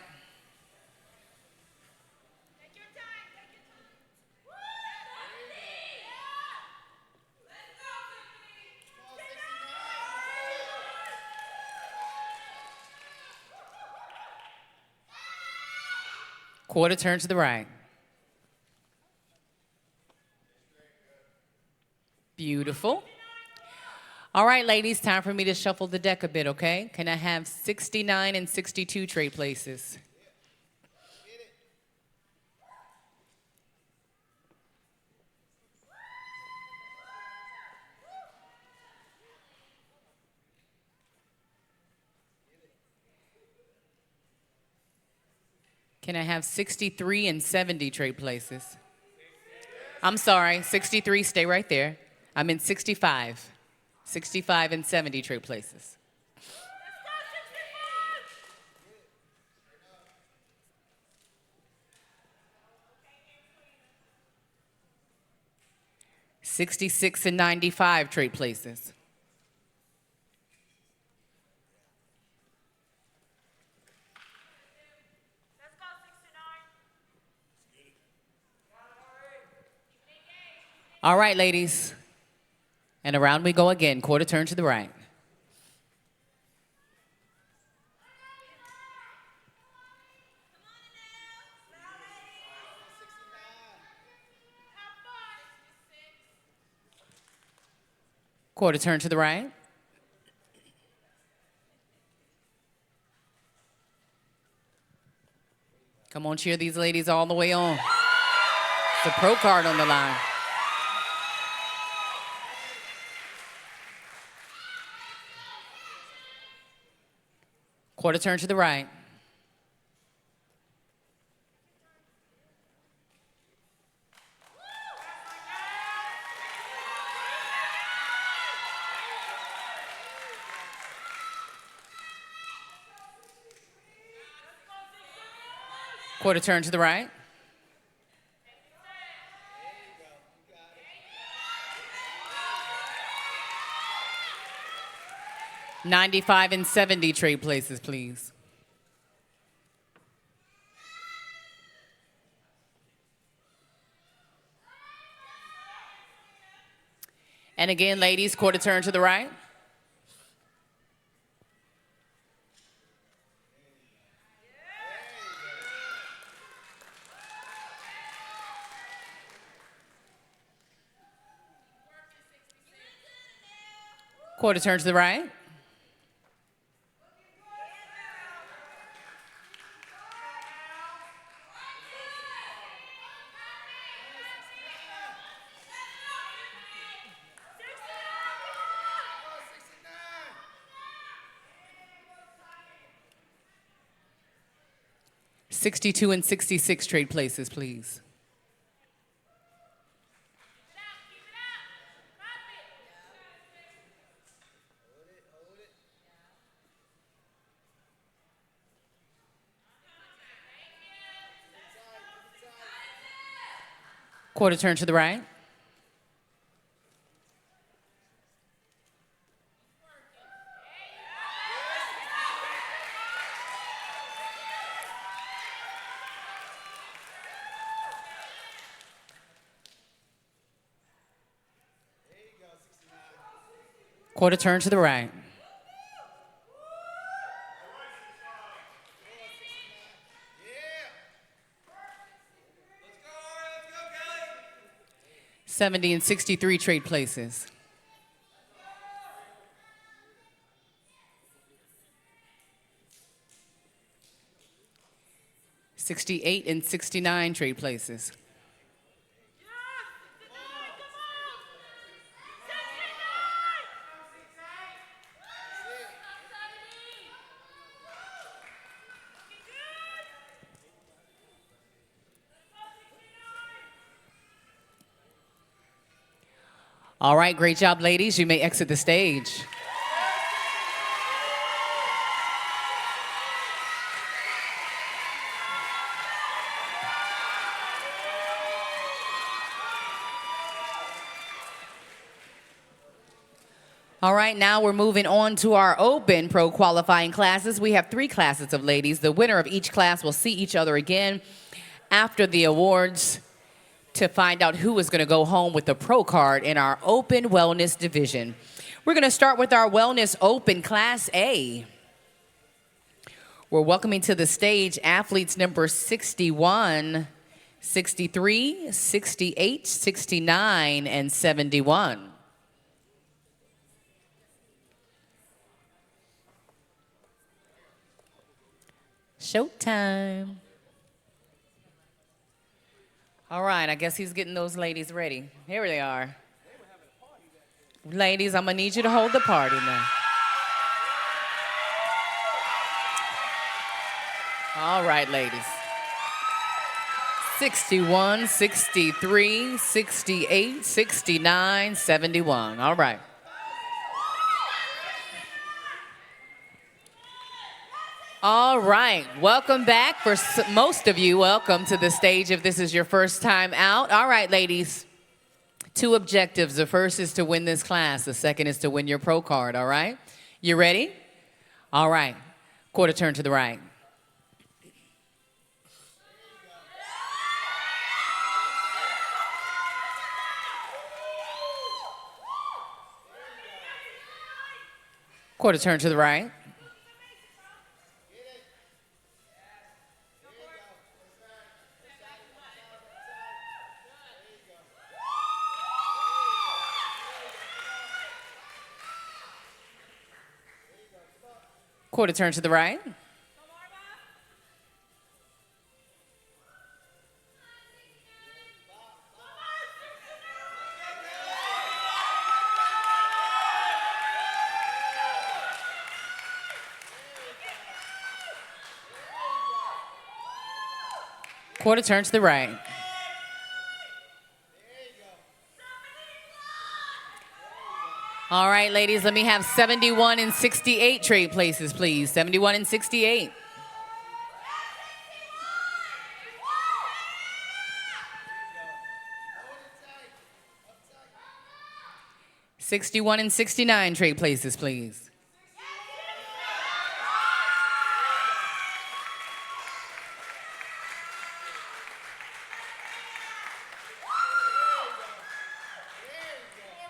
Speaker 1: Quarter turn to the right. Beautiful. All right, ladies, time for me to shuffle the deck a bit, okay? Can I have 69 and 62 trade places? Can I have 63 and 70 trade places? I'm sorry, 63, stay right there. I'm in 65. 65 and 70 trade places. $66 and 95 trade places. All right, ladies. And around we go again, quarter turn to the right. Quarter turn to the right. Come on, cheer these ladies all the way on. It's a pro card on the line. Quarter turn to the right. Quarter turn to the right. $95 and $70 trade places, please. And again, ladies, quarter turn to the right. Quarter turn to the right. $62 and $66 trade places, please. Quarter turn to the right. Quarter turn to the right. $70 and $63 trade places. $68 and $69 trade places. All right, great job, ladies. You may exit the stage. All right, now we're moving on to our open pro qualifying classes. We have 3 classes of ladies. The winner of each class will see each other again after the awards to find out who is going to go home with the pro card in our open wellness division. We're going to start with our wellness open class A. We're welcoming to the stage athletes number 61, 63, 68, 69, and 71. Showtime. All right, I guess he's getting those ladies ready. Here they are. Ladies, I'm gonna need you to hold the party now. All right, ladies. 61, 63, 68, 69, 71. All right. All right, welcome back. For most of you, welcome to the stage if this is your first time out. All right, ladies, 2 objectives. The first is to win this class. The second is to win your pro card, all right? You ready? All right, quarter turn to the right. Quarter turn to the right. Quarter turn to the right. Quarter turn to the right. All right, ladies, let me have 71 and 68 trade places, please. 71 and 68. 61 and 69 trade places, please.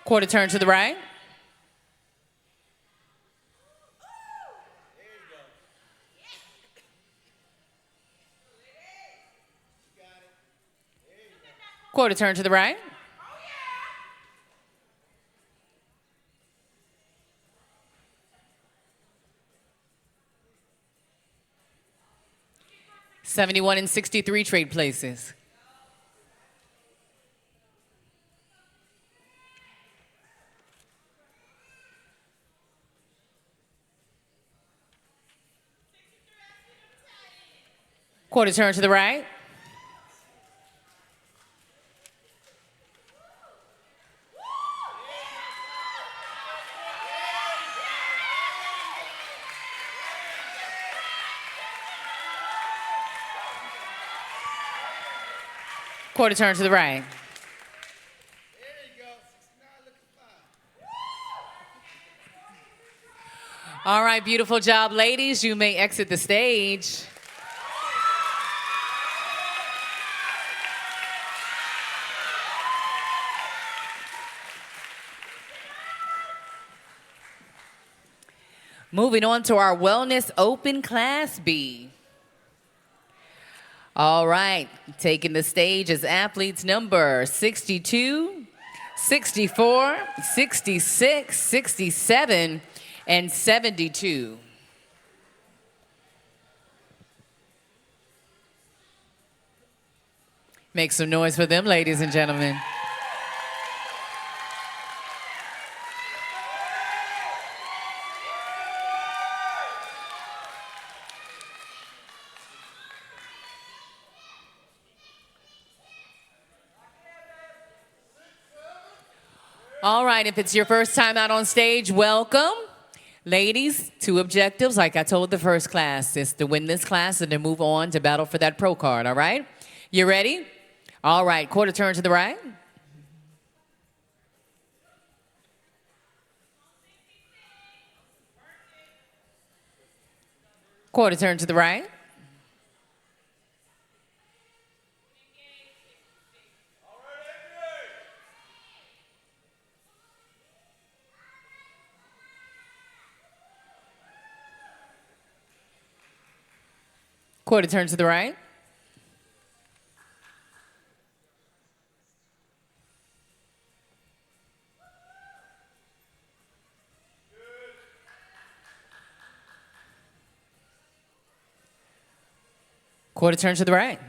Speaker 1: Quarter turn to the right. Quarter turn to the right. $71 and 63 trade places. Quarter turn to the right. Quarter turn to the right.
Speaker 2: There you go. 69 looking fine.
Speaker 1: All right, beautiful job, ladies. You may exit the stage. Moving on to our Wellness Open Class B. All right, taking the stage is athletes number 62, 64, 66, 67, and 72. Make some noise for them, ladies and gentlemen. All right, if it's your first time out on stage, welcome. Ladies, 2 objectives, like I told the first class, is to win this class and to move on to battle for that pro card, all right? You ready? All right, quarter turn to the right. Quarter turn to the right. Quarter turn to the right. Quarter turn to the right.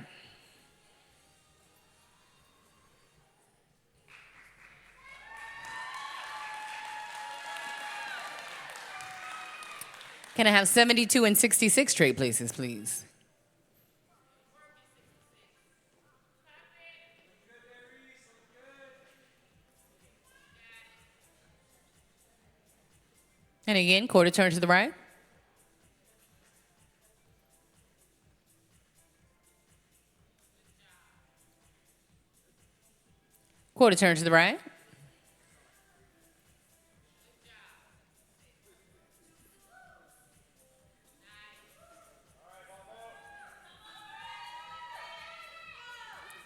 Speaker 1: Can I have 72 and 66 trade places, please? And again, quarter turn to the right. Quarter turn to the right.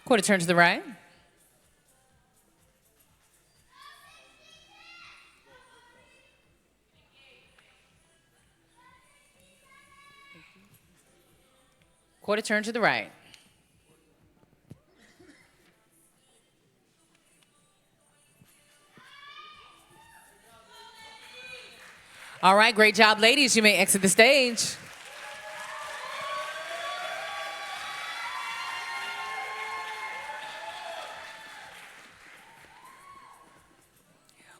Speaker 1: Quarter turn to the right. Quarter turn to the right. All right, great job, ladies. You may exit the stage.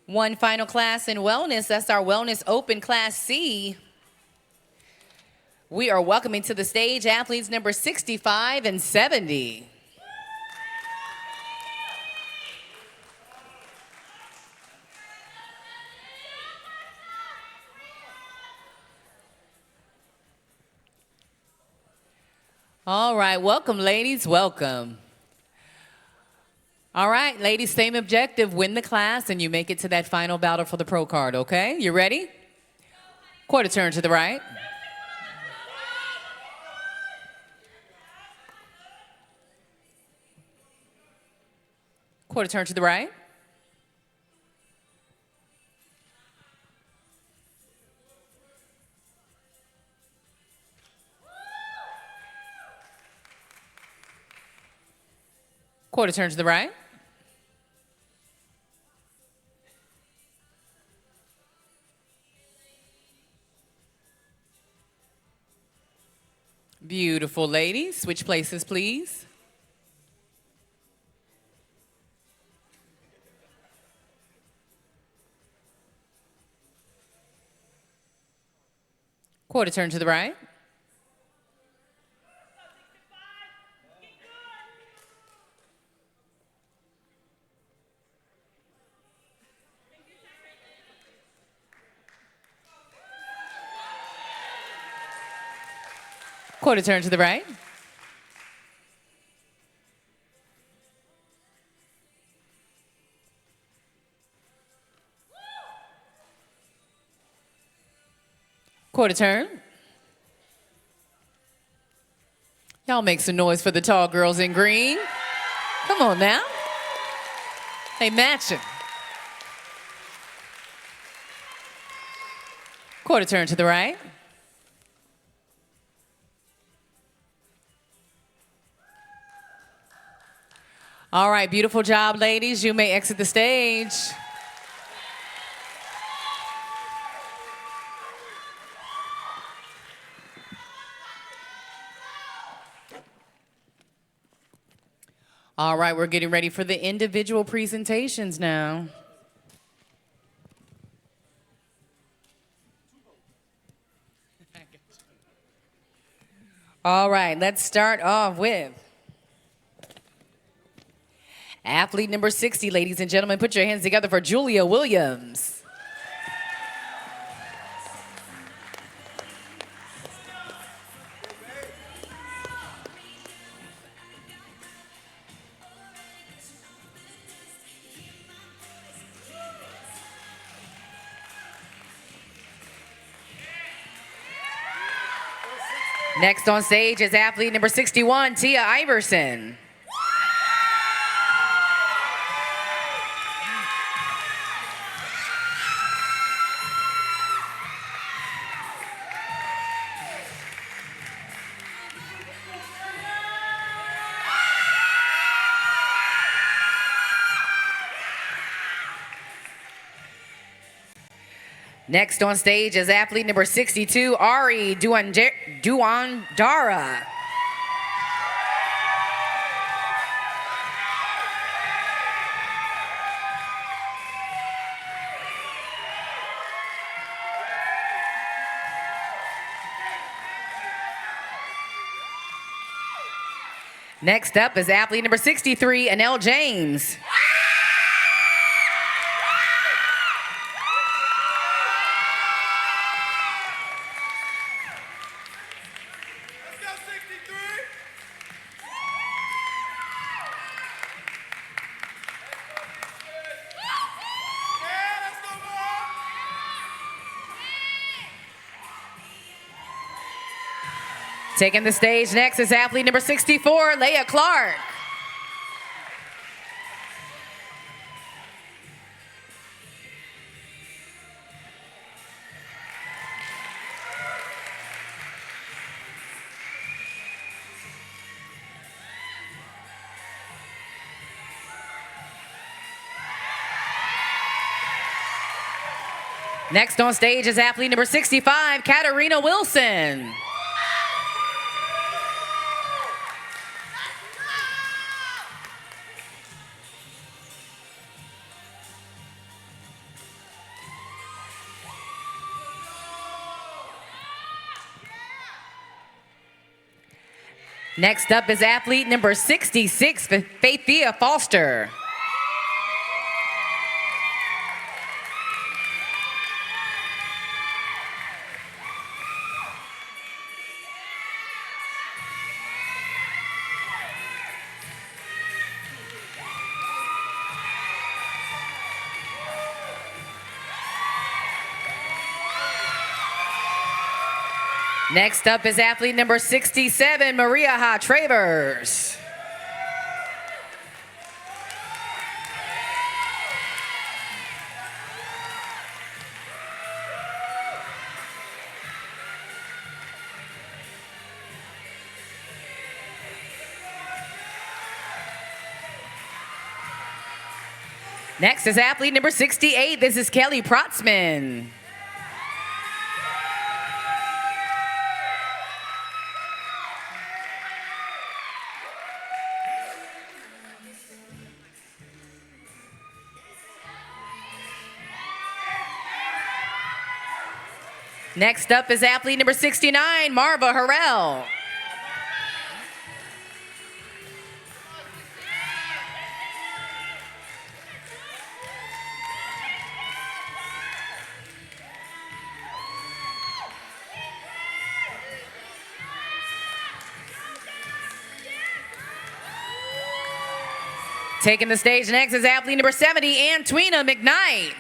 Speaker 1: One final class in wellness. That's our Wellness Open Class C. We are welcoming to the stage athletes number 65 and 70. All right, welcome, ladies, welcome. All right, ladies, same objective, win the class, and you make it to that final battle for the pro card, okay? You ready? Quarter turn to the right. Quarter turn to the right. Quarter turn to the right. Beautiful, ladies. Switch places, please. Quarter turn to the right. Quarter turn to the right. Quarter turn. Y'all make some noise for the tall girls in green. Come on now. They matching. Quarter turn to the right. All right, beautiful job, ladies. You may exit the stage. All right, we're getting ready for the individual presentations now. All right, let's start off with athlete number 60, ladies and gentlemen. Put your hands together for Julia Williams. Next on stage is athlete number 61, Tia Iverson. Next on stage is athlete number 62, Ari Duandara. Next up is athlete number 63, Anel James. Taking the stage next is athlete number 64, Leah Clark. Next on stage is athlete number 65, Katarina Wilson. Next up is athlete number 66, Faithia Foster. Next up is athlete number 67, Maria Ha Travers. Next is athlete number 68. This is Kelly Protzman. Next up is athlete number 69, Marva Harrell. Taking the stage next is athlete number 70, Antwina McKnight.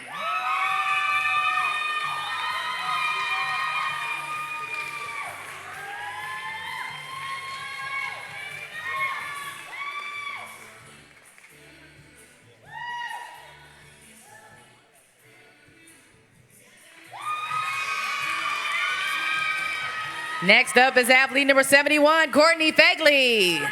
Speaker 1: Next up is athlete number 71, Courtney Fegley.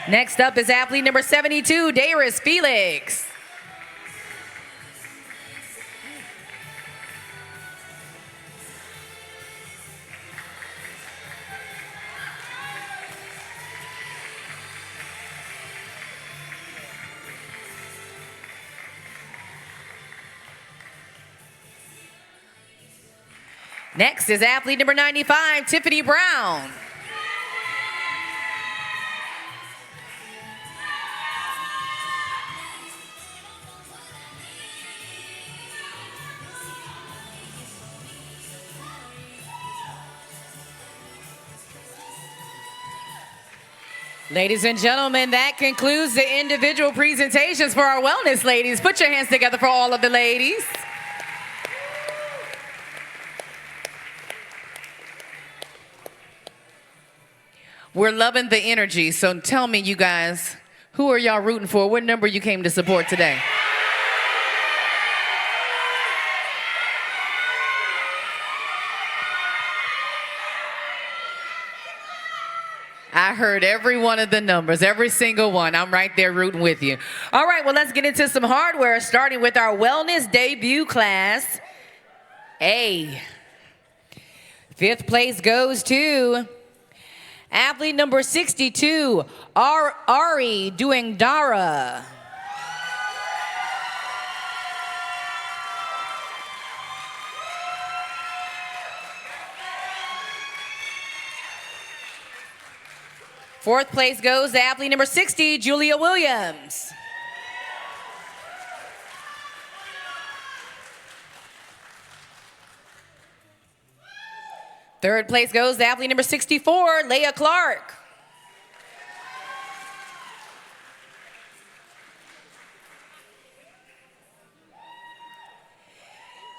Speaker 1: Next up is athlete number 72, Darius Felix. Next is athlete number 95, Tiffany Brown. Ladies and gentlemen, that concludes the individual presentations for our wellness ladies. Put your hands together for all of the ladies. We're loving the energy, so tell me, you guys, who are y'all rooting for? What number you came to support today? I heard every one of the numbers, every single one. I'm right there rooting with you. All right, well, let's get into some hardware, starting with our wellness debut class A. Fifth place goes to athlete number 62, Ari Duengdara. Fourth place goes to athlete number 60, Julia Williams. Third place goes to athlete number 64, Leah Clark.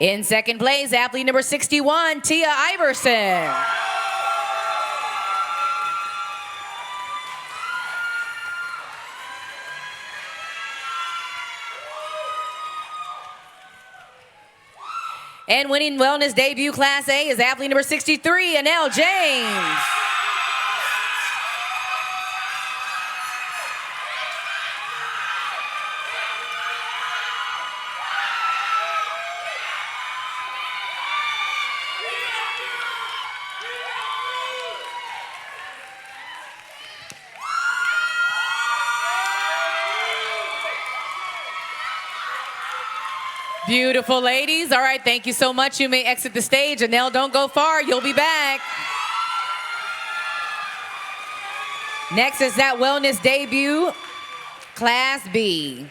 Speaker 1: In second place, athlete number 61, Tia Iverson. And winning wellness debut Class A is athlete number 63, Anel James. Beautiful, ladies. All right, thank you so much. You may exit the stage. Anel, don't go far. You'll be back. Next is that wellness debut, Class B.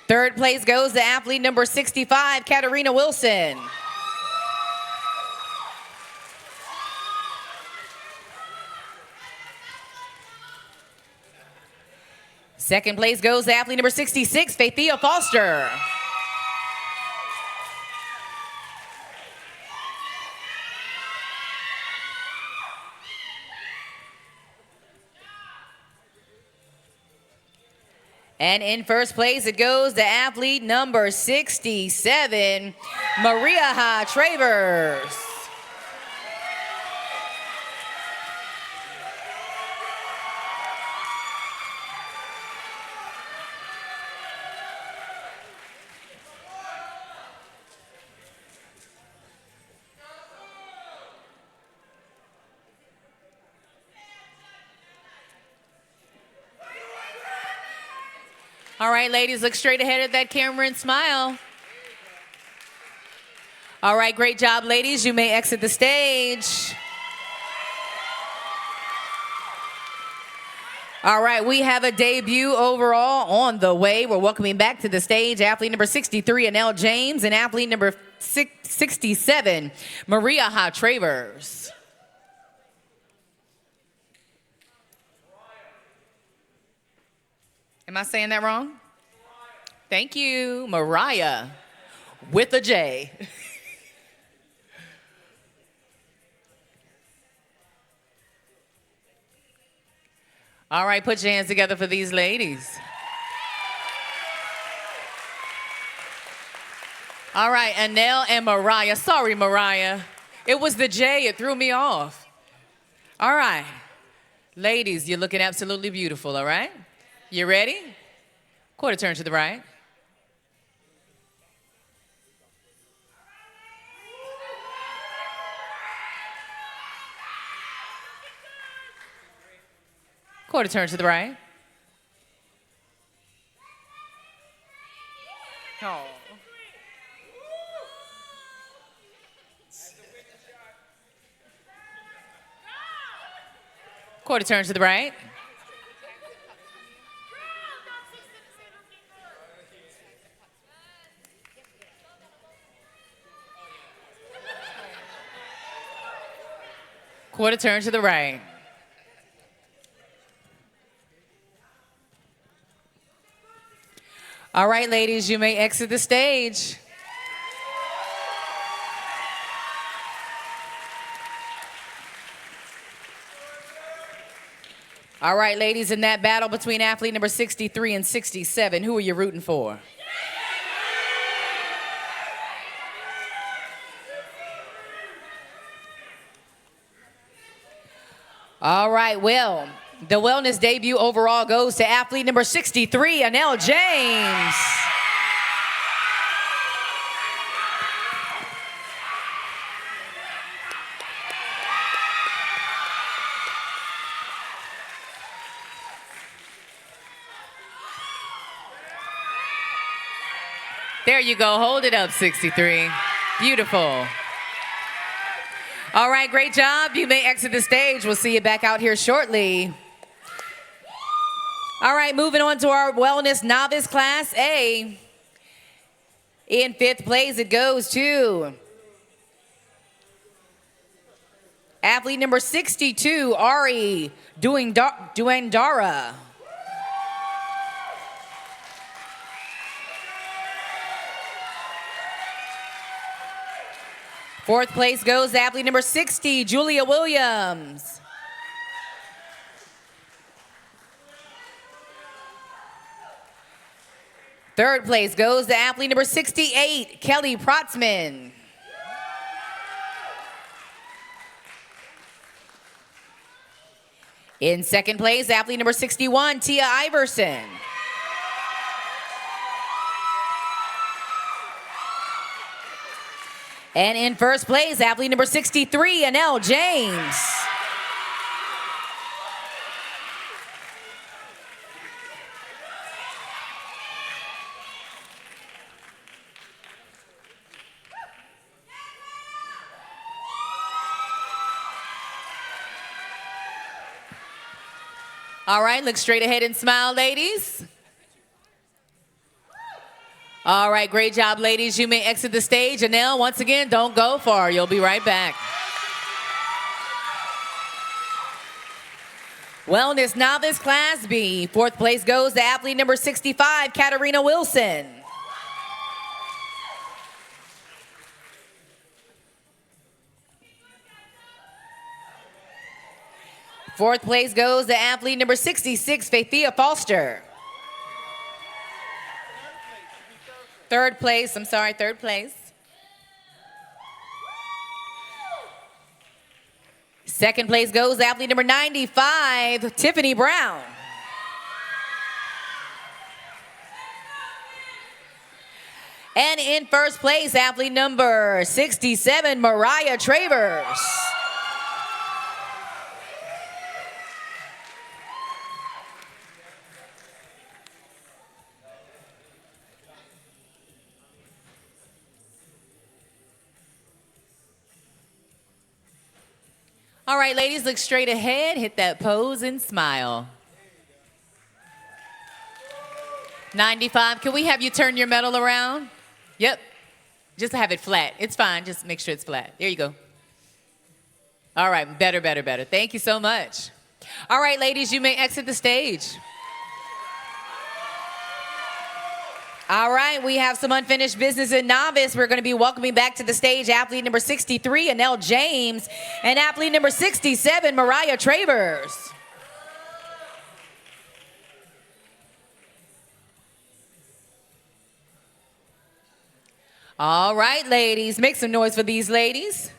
Speaker 1: Third place goes to athlete number 65, Katarina Wilson. Second place goes to athlete number 66, Faithia Foster. And in first place, it goes to athlete number 67, Maria Travers. All right, ladies, look straight ahead at that camera and smile. All right, great job, ladies. You may exit the stage. All right, we have a debut overall on the way. We're welcoming back to the stage athlete number 63, Anel James, and athlete number 67, Maria Travers. Am I saying that wrong? Thank you, Mariah, with a J. All right, put your hands together for these ladies. All right, Anel and Mariah. Sorry, Mariah. It was the J, it threw me off. All right, ladies, you're looking absolutely beautiful, all right? You ready? Quarter turn to the right. Quarter turn to the right. Oh. Quarter turn to the right. Quarter turn to the right. All right, ladies, you may exit the stage. All right, ladies, in that battle between athlete number 63 and 67, who are you rooting for? All right, well, the wellness debut overall goes to athlete number 63, Anel James. There you go, hold it up, 63. Beautiful. All right, great job. You may exit the stage. We'll see you back out here shortly. All right, moving on to our Wellness Novice Class A. In fifth place, it goes to athlete number 62, Ari Duandara. Fourth place goes to athlete number 60, Julia Williams. Third place goes to athlete number 68, Kelly Protzman. In second place, athlete number 61, Tia Iverson. And in first place, athlete number 63, Anel James. All right, look straight ahead and smile, ladies. All right, great job, ladies. You may exit the stage. Anel, once again, don't go far. You'll be right back. Wellness Novice Class B. Fourth place goes to athlete number 65, Katarina Wilson. Fourth place goes to athlete number 66, Faithia Foster. Third place. Second place goes to athlete number 95, Tiffany Brown. And in first place, athlete number 67, Mariah Travers. All right, ladies, look straight ahead, hit that pose and smile. 95, can we have you turn your medal around? Yep, just have it flat. It's fine, just make sure it's flat. There you go. All right, better. Thank you so much. All right, ladies, you may exit the stage. All right, we have some unfinished business in novice. We're going to be welcoming back to the stage athlete number 63, Anel James, and athlete number 67, Mariah Travers. All right, ladies, make some noise for these ladies.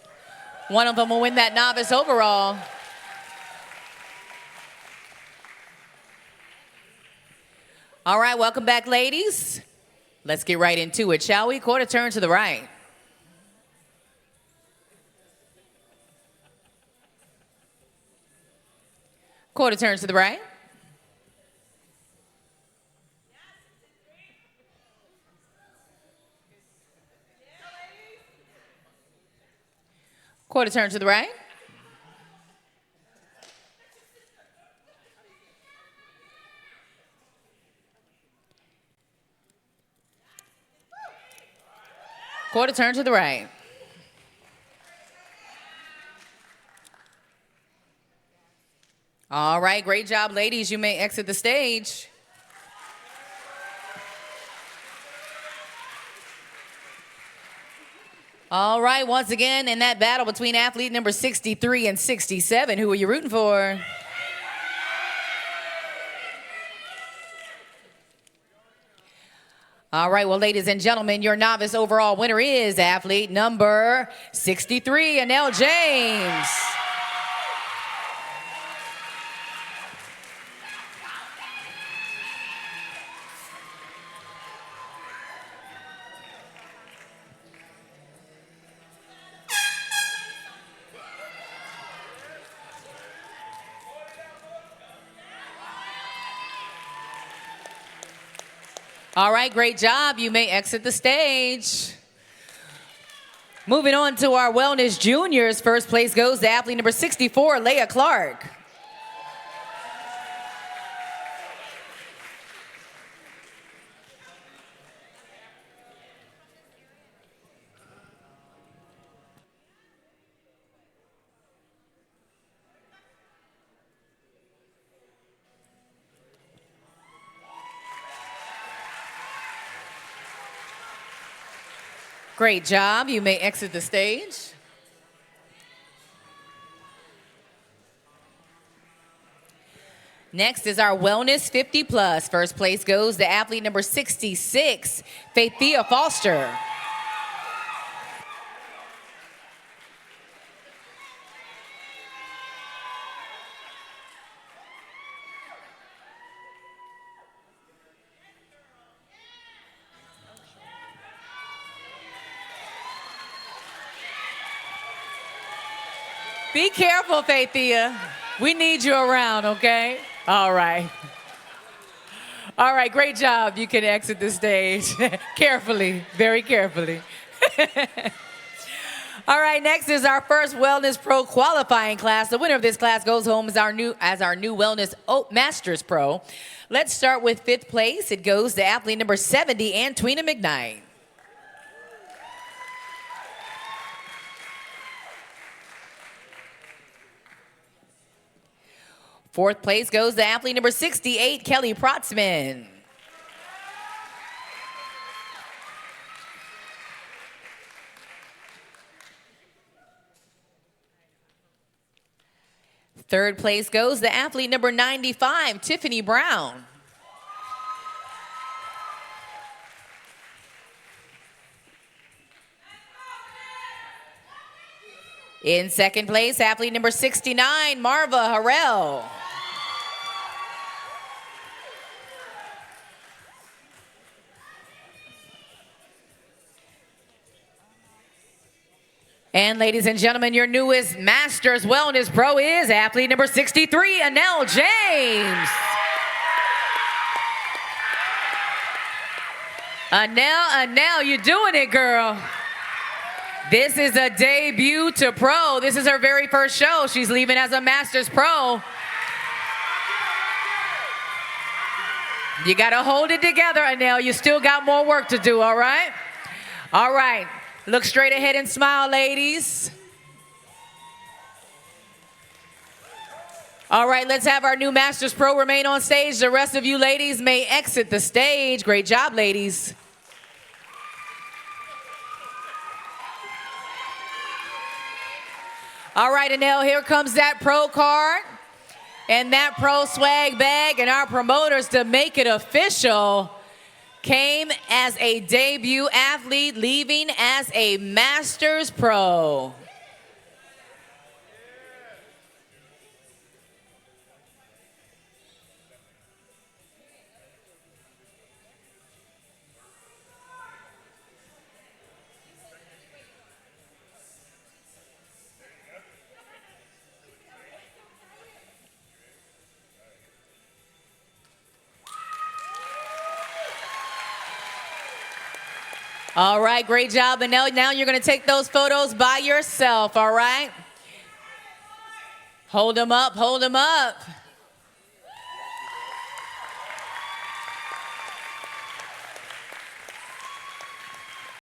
Speaker 1: One of them will win that novice overall. All right, welcome back, ladies. Let's get right into it, shall we? Quarter turn to the right. Quarter turn to the right. Quarter turn to the right. Quarter turn to the right. All right, great job, ladies. You may exit the stage. All right, once again, in that battle between athlete number 63 and 67, who are you rooting for? All right, well, ladies and gentlemen, your novice overall winner is athlete number 63, Anel James. All right, great job. You may exit the stage. Moving on to our Wellness Juniors, first place goes to athlete number 64, Leah Clark. Great job. You may exit the stage. Next is our Wellness 50 Plus. First place goes to athlete number 66, Faithia Foster. Be careful, Faithia. We need you around, okay? All right. All right, great job. You can exit the stage carefully, very carefully. All right, next is our first Wellness Pro qualifying class. The winner of this class goes home as our new Wellness Masters Pro. Let's start with 5th place. It goes to athlete number 70, Antwina McKnight. Fourth place goes to athlete number 68, Kelly Protzman. Third place goes to athlete number 95, Tiffany Brown. In second place, athlete number 69, Marva Harrell. And ladies and gentlemen, your newest Masters Wellness Pro is athlete number 63, Anel James. Anel, you're doing it, girl. This is a debut to pro. This is her very first show. She's leaving as a Masters Pro. You got to hold it together, Anel. You still got more work to do, all right? All right. Look straight ahead and smile, ladies. All right, let's have our new Masters Pro remain on stage. The rest of you ladies may exit the stage. Great job, ladies. All right, Anel, here comes that pro card and that pro swag bag, and our promoters, to make it official, came as a debut athlete, leaving as a Masters Pro. All right, great job. And now you're going to take those photos by yourself, all right? Hold them up, hold them up.